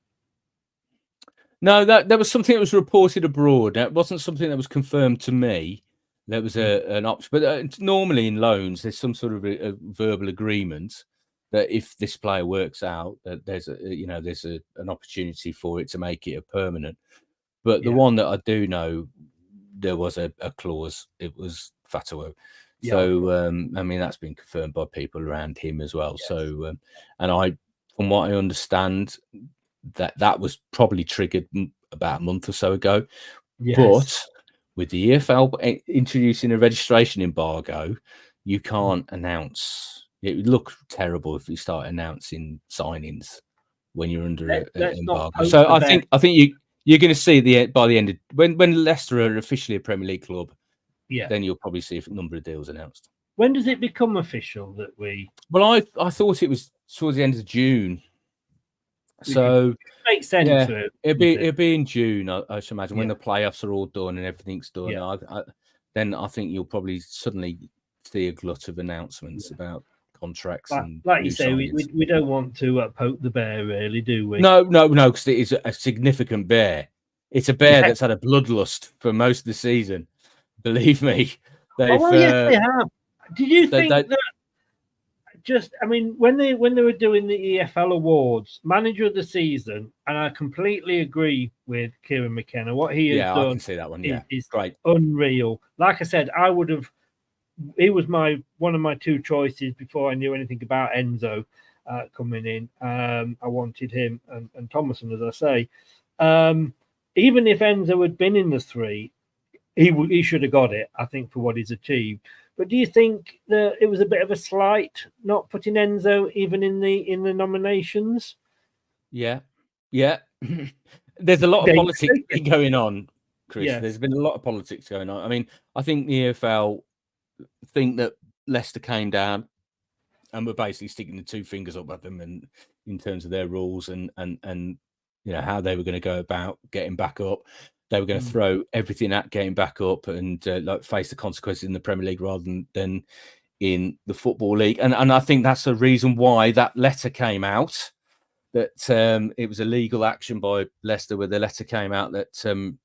No, that was something that was reported abroad. It wasn't something that was confirmed to me. There was an option, but normally in loans, there's some sort of a verbal agreement that if this player works out, that there's an opportunity for it to make it a permanent. But the one that I do know, there was a clause. It was Fatawu. Yeah. So I mean, that's been confirmed by people around him as well. Yes. So and from what I understand, that was probably triggered about a month or so ago. Yes. But with the EFL introducing a registration embargo, you can't announce. It would look terrible if you start announcing signings when you're under an embargo. So I think you're going to see by the end of when Leicester are officially a Premier League club. Yeah, then you'll probably see a number of deals announced. When does it become official that we? Well, I thought it was towards the end of June. So it makes sense. Yeah, it'll be in June, I should imagine, when the playoffs are all done and everything's done. Yeah. Then I think you'll probably suddenly see a glut of announcements about contracts. Like you say, we don't want to poke the bear, really, do we? No, because it is a significant bear. It's a bear that's had a bloodlust for most of the season. Believe me. Yes, they have. Did you think that? I mean, when they were doing the EFL awards, Manager of the Season, and I completely agree with Kieran McKenna. What he has done, I can see that one. is great, unreal. Like I said, I would have. He was one of my two choices before I knew anything about Enzo coming in. I wanted him and Thomason, as I say. Even if Enzo had been in the three, he should have got it, I think, for what he's achieved. But do you think that it was a bit of a slight not putting Enzo even in the nominations? Yeah. There's a lot of politics going on, Chris. Yes. There's been a lot of politics going on. I mean, I think the EFL think that Leicester came down and were basically sticking the two fingers up at them, and in terms of their rules and you know how they were going to go about getting back up. They were going to throw everything at getting back up and face the consequences in the Premier League rather than in the Football League. And I think that's the reason why that letter came out, that it was a legal action by Leicester, where the letter came out that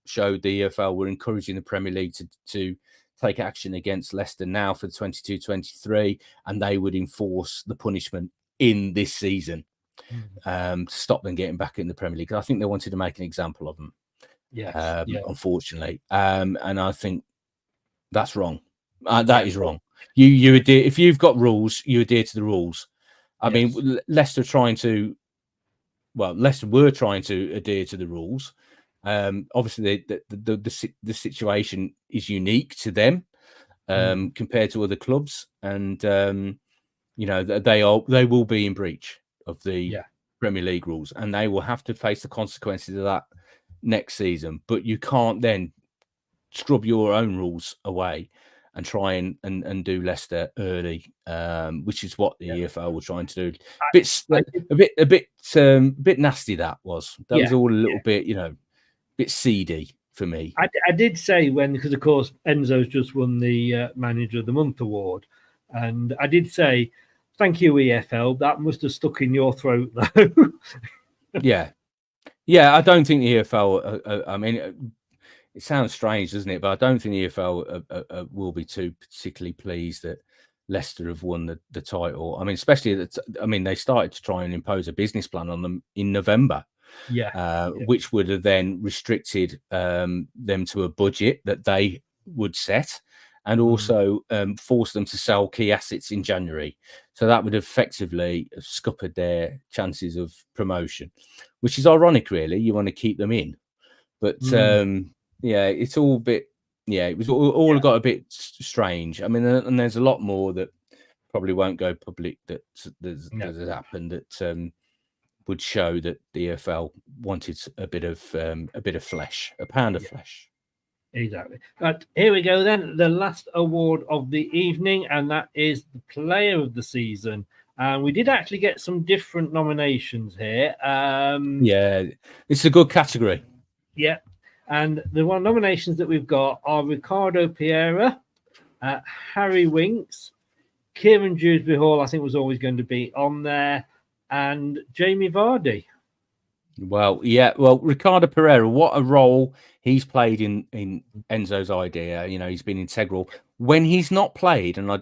showed the EFL were encouraging the Premier League to take action against Leicester now for 22-23, and they would enforce the punishment in this season to stop them getting back in the Premier League. I think they wanted to make an example of them. Unfortunately. And I think that's wrong. That is wrong. You adhere, if you've got rules, you adhere to the rules. I Yes. mean, Leicester were trying to adhere to the rules. Obviously, the situation is unique to them compared to other clubs, and they will be in breach of the Premier League rules, and they will have to face the consequences of that next season. But you can't then scrub your own rules away and try and do Leicester early, which is what the EFL were trying to do. A bit nasty. That was all a little bit, bit seedy for me. I did say because of course Enzo's just won the Manager of the Month award, and I did say thank you EFL. That must have stuck in your throat though. Yeah. I don't think the EFL. I mean, it sounds strange, doesn't it? But I don't think the EFL will be too particularly pleased that Leicester have won the title. I mean, especially they started to try and impose a business plan on them in November, which would have then restricted them to a budget that they would set, and also force them to sell key assets in January. So that would effectively have scuppered their chances of promotion, which is ironic, really. You want to keep them in, but. It's all a bit. It was all got a bit strange. I mean, and there's a lot more that probably won't go public that has happened that would show that the EFL wanted a bit of flesh, a pound of flesh. Exactly. But here we go then. The last award of the evening, and that is the Player of the Season. And we did actually get some different nominations here. It's a good category. Yeah. And the nominations that we've got are Ricardo Pereira, Harry Winks, Kieran Dewsbury Hall, I think was always going to be on there, and Jamie Vardy. Well, Ricardo Pereira, what a role he's played in Enzo's idea. He's been integral. When he's not played, and I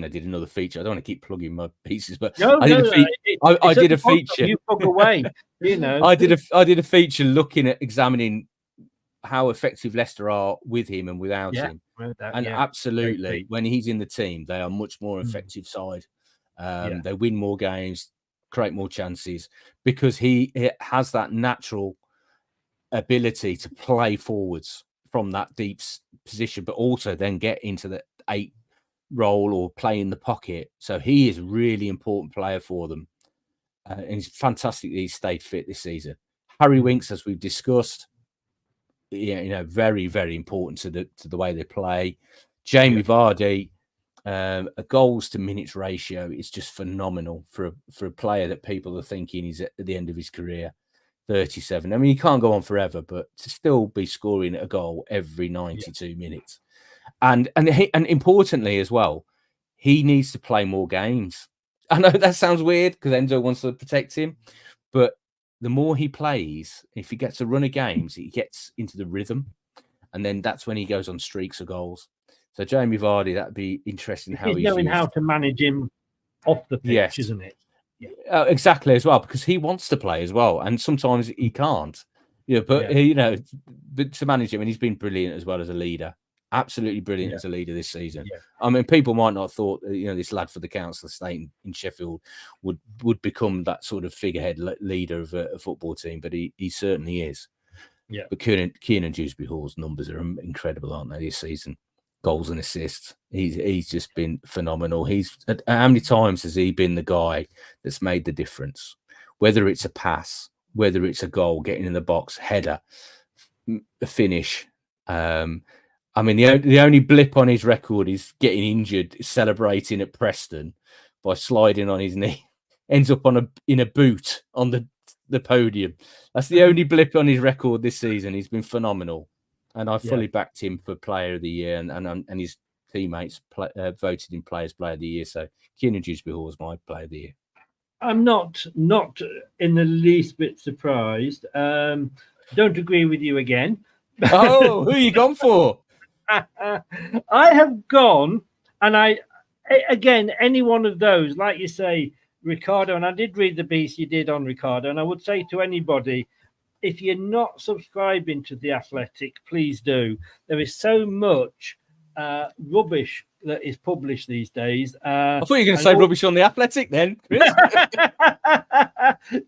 did another feature. I don't want to keep plugging my pieces, but I did a feature. You plug away, I did a feature looking at examining how effective Leicester are with him and without him. Absolutely, when he's in the team, they are much more effective side. They win more games, create more chances, because he has that natural ability to play forwards from that deep position, but also then get into the 8 role or play in the pocket. So he is a really important player for them. And it's fantastic that he's stayed fit this season. Harry Winks, as we've discussed, very, very important to the way they play. Jamie Vardy, a goals to minutes ratio is just phenomenal for a player that people are thinking is at the end of his career. 37. I mean, he can't go on forever, but to still be scoring a goal every 92 minutes, and importantly as well, he needs to play more games. I know that sounds weird because Enzo wants to protect him, but the more he plays, if he gets a run of games, he gets into the rhythm, and then that's when he goes on streaks of goals. So Jamie Vardy, that'd be interesting how he's knowing how to manage him off the pitch, isn't it? Yeah. Exactly as well, because he wants to play as well, and sometimes he can't. But to manage him, and he's been brilliant as well as a leader. Absolutely brilliant as a leader this season. Yeah. I mean, people might not have thought this lad for the council estate in Sheffield would become that sort of figurehead leader of a football team, but he certainly is. Yeah. But Kieran Dewsbury Hall's numbers are incredible, aren't they, this season? Goals and assists. He's just been phenomenal. How many times has he been the guy that's made the difference? Whether it's a pass, whether it's a goal, getting in the box, header, a finish. I mean, the only blip on his record is getting injured, celebrating at Preston by sliding on his knee, ends up in a boot on the podium. That's the only blip on his record this season. He's been phenomenal. And I fully backed him for Player of the Year, and his teammates voted him Player of the Year. So Kieran Dewsbury Hall was my Player of the Year. I'm not in the least bit surprised. Don't agree with you again. Oh, who are you gone for? I have gone, and again, any one of those, like you say, Ricardo, and I did read the piece you did on Ricardo, and I would say to anybody, if you're not subscribing to The Athletic, please do. There is so much rubbish that is published these days. I thought you were going to say rubbish on the Athletic then, Chris.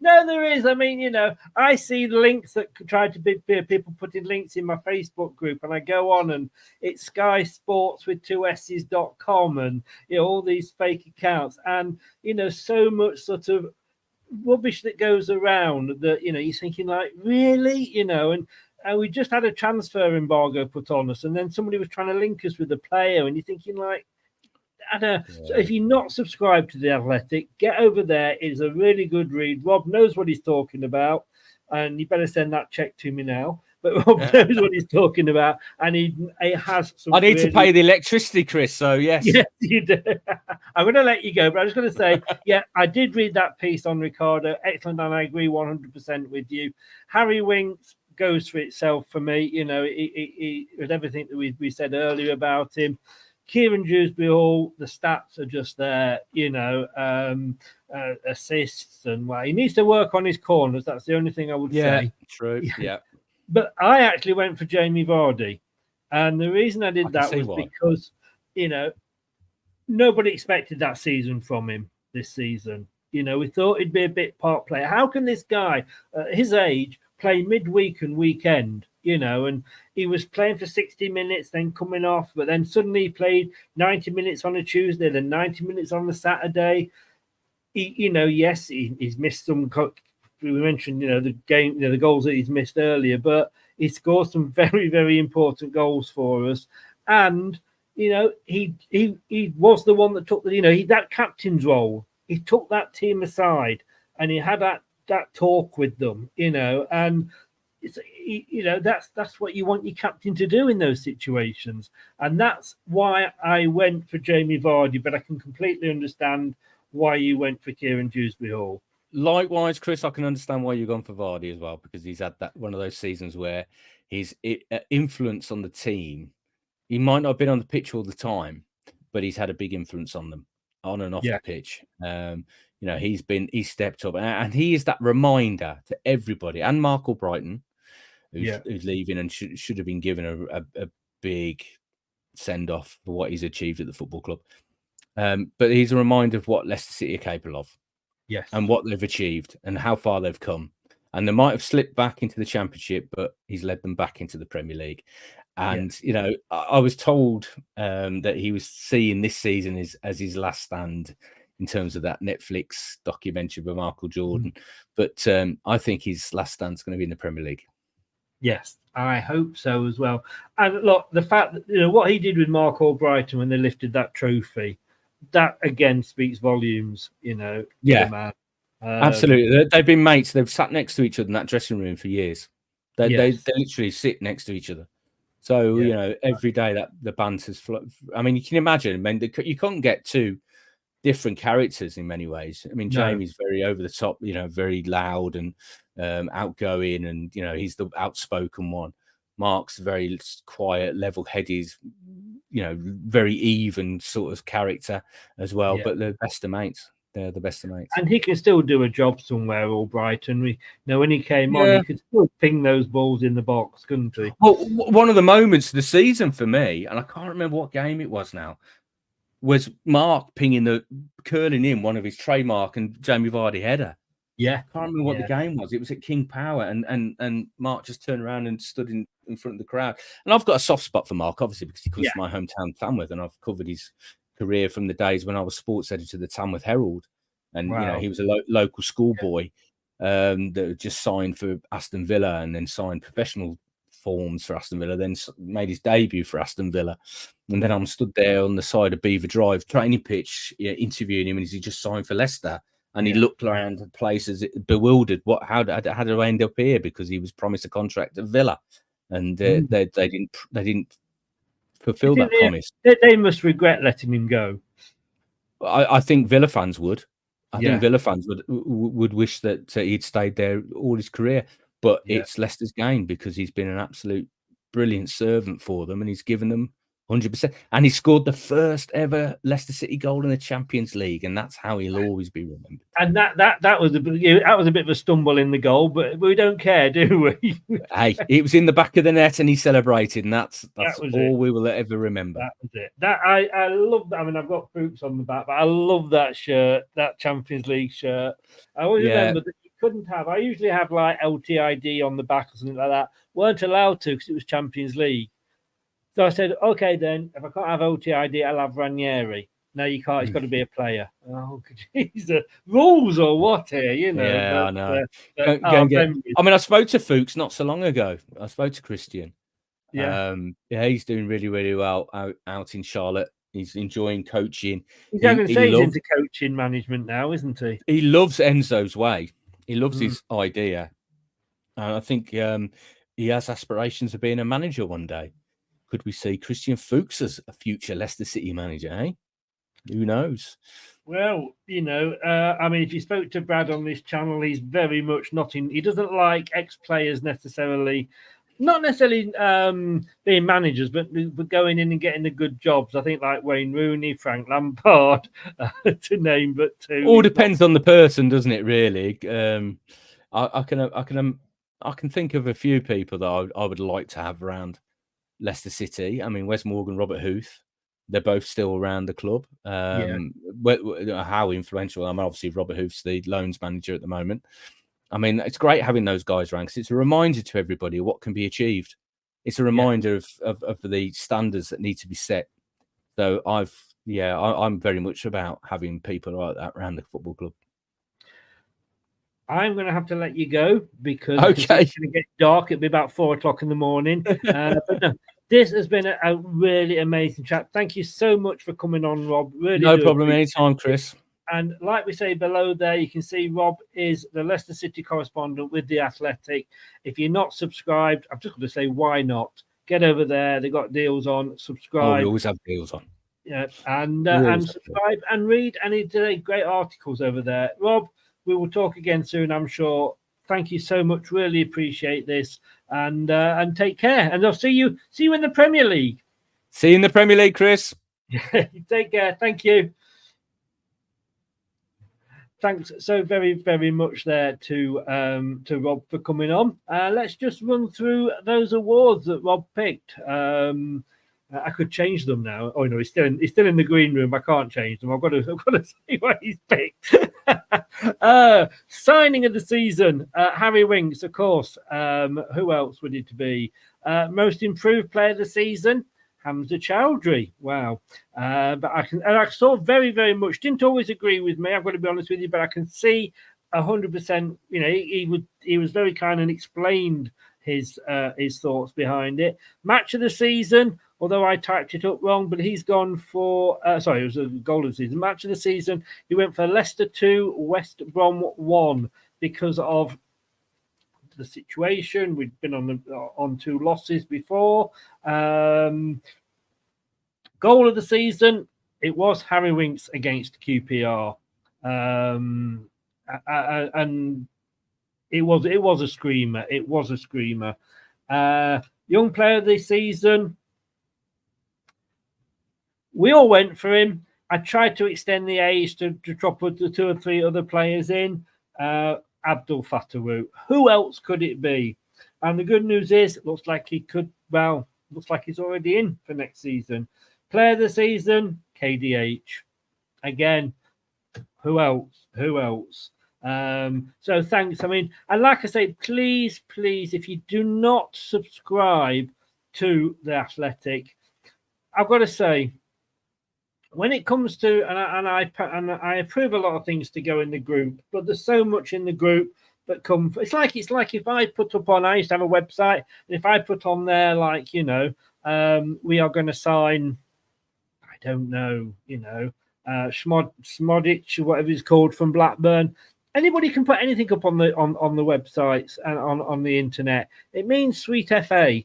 No, there is. I mean, I see links that try to be people putting links in my Facebook group, and I go on and it's Sky Sports with 2S's.com and all these fake accounts, and so much sort of rubbish that goes around that you're thinking like, really, and we just had a transfer embargo put on us, and then somebody was trying to link us with a player, and you're thinking like, I don't know. So if you're not subscribed to The Athletic, get over there. It's a really good read. Rob knows what he's talking about, and you better send that check to me now. But Rob knows what he's talking about, and he has some. I need to pay the electricity, Chris, so yes. Yes, you do. I'm going to let you go, but I was going to say, I did read that piece on Ricardo. Excellent, and I agree 100% with you. Harry Winks goes for itself for me. He with everything that we said earlier about him. Kieran Dewsbury-Hall, the stats are just there, assists, and he needs to work on his corners. That's the only thing I would say. True. Yeah. But I actually went for Jamie Vardy, and the reason I did that was because nobody expected that season from him this season. We thought he'd be a bit part player. How can this guy at his age play midweek and weekend? And he was playing for 60 minutes, then coming off, but then suddenly he played 90 minutes on a Tuesday, then 90 minutes on the Saturday. He's missed some. We mentioned, the game, the goals that he's missed earlier, but he scored some very, very important goals for us. And he was the one that took that captain's role. He took that team aside and he had that talk with them, and. That's what you want your captain to do in those situations, and that's why I went for Jamie Vardy. But I can completely understand why you went for Kieran Dewsbury-Hall. Likewise, Chris, I can understand why you've gone for Vardy as well, because he's had that one of those seasons where his influence on the team. He might not have been on the pitch all the time, but he's had a big influence on them on and off the pitch. He's stepped up, and he is that reminder to everybody, and Mark Albrighton, who's leaving and should have been given a big send off for what he's achieved at the football club. But he's a reminder of what Leicester City are capable of, and what they've achieved and how far they've come. And they might have slipped back into the Championship, but he's led them back into the Premier League. And I was told that he was seeing this season as his last stand in terms of that Netflix documentary by Michael Jordan. But I think his last stand's going to be in the Premier League. Yes, I hope so as well. And look, the fact that what he did with Mark Albrighton when they lifted that trophy, that again speaks volumes. The man. Absolutely, they've been mates. They've sat next to each other in that dressing room for years. They literally sit next to each other. So every day that the banter's I mean, you can imagine. I mean, you can't get two different characters in many ways. I mean, Jamie's very over the top, very loud and outgoing, and he's the outspoken one. Mark's very quiet, level-headed, very even sort of character as well. But they're the best of mates. They're the best of mates. And he can still do a job somewhere, Albrighton. When he came on, he could still ping those balls in the box, couldn't he? Well, one of the moments of the season for me, and I can't remember what game it was now, was Mark curling in one of his trademark and Jamie Vardy header. Yeah. I can't remember what the game was. It was at King Power, and Mark just turned around and stood in front of the crowd. And I've got a soft spot for Mark, obviously, because he comes from my hometown, Tamworth, and I've covered his career from the days when I was sports editor of the Tamworth Herald. And, he was a local schoolboy that just signed for Aston Villa and then signed professional forms for Aston Villa, then made his debut for Aston Villa. And then I'm stood there on the side of Beaver Drive training pitch, interviewing him, and he just signed for Leicester. And he looked around the places bewildered. How did I end up here? Because he was promised a contract at Villa, and they didn't fulfill that promise. They must regret letting him go. I think Villa fans would. I think Villa fans would wish that he'd stayed there all his career. But it's Leicester's gain, because he's been an absolute brilliant servant for them, and he's given them 100%. And he scored the first ever Leicester City goal in the Champions League, and that's how he'll always be remembered. And that was a bit of a stumble in the goal, but we don't care, do we? Hey, it was in the back of the net, and he celebrated, and that's all we will ever remember. That was it. That I love that. I mean, I've got Fuchs on the back, but I love that shirt, that Champions League shirt. I always remember that you couldn't have. I usually have like LTiD on the back or something like that. Weren't allowed to because it was Champions League. So I said, okay, then if I can't have LTiD, I'll have Ranieri. No, you can't. It's got to be a player. Oh, geez, rules or what here? You know. Yeah, I know. I mean, I spoke to Fuchs not so long ago. I spoke to Christian. Yeah, he's doing really, really well out in Charlotte. He's enjoying coaching. He's into coaching management now, isn't he? He loves Enzo's way. He loves his idea, and I think he has aspirations of being a manager one day. Could we see Christian Fuchs as a future Leicester City manager? Eh? Who knows? Well, you know, I mean, if you spoke to Brad on this channel, he's very much not in. He doesn't like ex-players necessarily, not necessarily being managers, but going in and getting the good jobs. I think like Wayne Rooney, Frank Lampard, to name but two. All depends on the person, doesn't it? Really, I can think of a few people that I would like to have around Leicester City. I mean, Wes Morgan, Robert Huth, they're both still around the club. How influential? I mean, obviously Robert Huth's the loans manager at the moment. I mean, it's great having those guys around because it's a reminder to everybody of what can be achieved. It's a reminder of the standards that need to be set. So I'm very much about having people like that around the football club. I'm going to have to let you go because it's going to get dark. It'll be about 4:00 in the morning. But no, this has been a really amazing chat. Thank you so much for coming on, Rob. Really, no problem. Anytime, Chris. And like we say below there, you can see Rob is the Leicester City correspondent with The Athletic. If you're not subscribed, I'm just going to say, why not? Get over there. They've got deals on. Subscribe. We always have deals on. Yeah, and subscribe and read any great articles over there. Rob, we will talk again soon, I'm sure. Thank you so much. Really appreciate this, and take care. And I'll see you in the Premier League. See you in the Premier League, Chris. Take care. Thank you. Thanks so very, very much there to Rob for coming on. Let's just run through those awards that Rob picked. I could change them now. Oh no, he's still in the green room. I can't change them. I've got to see what he's picked. Signing of the season, Harry Winks, of course. Who else would it be? Most improved player of the season, Hamza Chowdhury. Wow. But I saw very, very much. Didn't always agree with me. I've got to be honest with you, but I can see 100%. You know, he was very kind and explained his thoughts behind it. Match of the season. Although I typed it up wrong, but he's gone for... it was a goal of the season. Match of the season, he went for Leicester 2, West Brom 1 because of the situation. We'd been on 2 losses before. Goal of the season, it was Harry Winks against QPR. And it was a screamer. It was a screamer. Young player of the season... We all went for him. I tried to extend the age to drop the 2 or 3 other players in. Abdul Fatawu. Who else could it be? And the good news is, looks like he's already in for next season. Player of the season, KDH. Again, who else? So thanks. I mean, and like I say, please, if you do not subscribe to The Athletic, I've got to say, when it comes to, and I approve a lot of things to go in the group, but there's so much in the group that come. It's like if I put up on, I used to have a website, and if I put on there like, you know, we are going to sign, I don't know, you know, Smodic, whatever it's called, from Blackburn. Anybody can put anything up on the websites and on the internet. It means Sweet FA.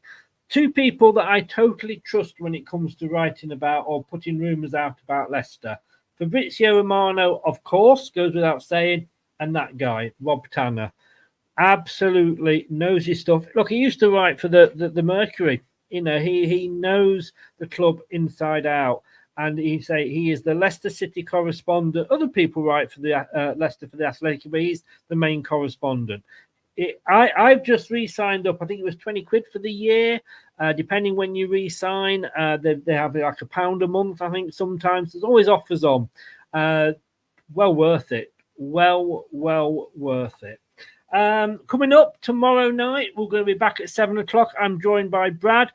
2 people that I totally trust when it comes to writing about or putting rumours out about Leicester. Fabrizio Romano, of course, goes without saying, and that guy, Rob Tanner. Absolutely knows his stuff. Look, he used to write for the Mercury. he knows the club inside out. And he is the Leicester City correspondent. Other people write for the Leicester for the Athletic, but he's the main correspondent. I've just re-signed up. I think it was 20 quid for the year. Depending when you re-sign, they have like £1 a month. I think sometimes there's always offers on. Well worth it. Well worth it. Coming up tomorrow night, we're going to be back at 7:00. I'm joined by Brad.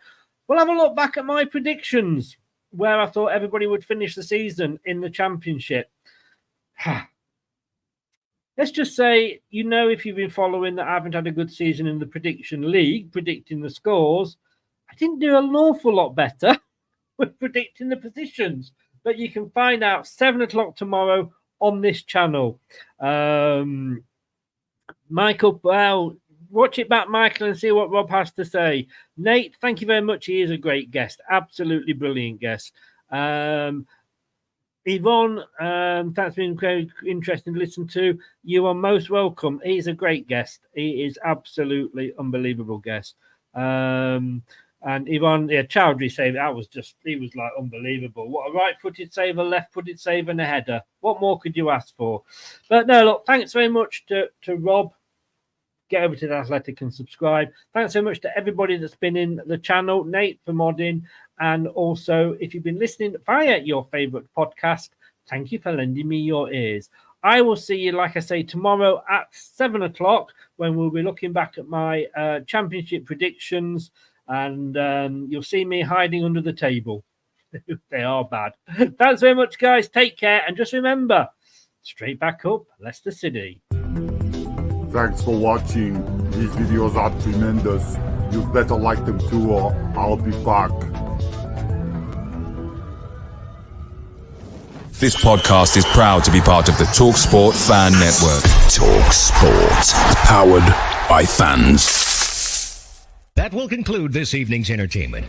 We'll have a look back at my predictions, where I thought everybody would finish the season in the Championship. Let's just say, if you've been following that I haven't had a good season in the prediction league, predicting the scores, I didn't do an awful lot better with predicting the positions. But you can find out 7:00 tomorrow on this channel. Michael, well, watch it back, Michael, and see what Rob has to say. Nate, thank you very much. He is a great guest. Absolutely brilliant guest. Yvonne, that's been very interesting to listen to. You are most welcome. He's a great guest. He is absolutely unbelievable guest. And Yvonne, Chowdhury save, he was like unbelievable. What a right-footed save, a left-footed save, and a header. What more could you ask for? But no, look, thanks very much to Rob. Get over to the Athletic and subscribe. Thanks so much to everybody that's been in the channel. Nate for modding. And also, if you've been listening via your favourite podcast, thank you for lending me your ears. I will see you, like I say, tomorrow at 7:00 when we'll be looking back at my Championship predictions. And you'll see me hiding under the table. They are bad. Thanks very much, guys. Take care. And just remember, straight back up, Leicester City. Thanks for watching. These videos are tremendous. You better like them too, or I'll be back. This podcast is proud to be part of the TalkSport Fan Network. TalkSport. Powered by fans. That will conclude this evening's entertainment.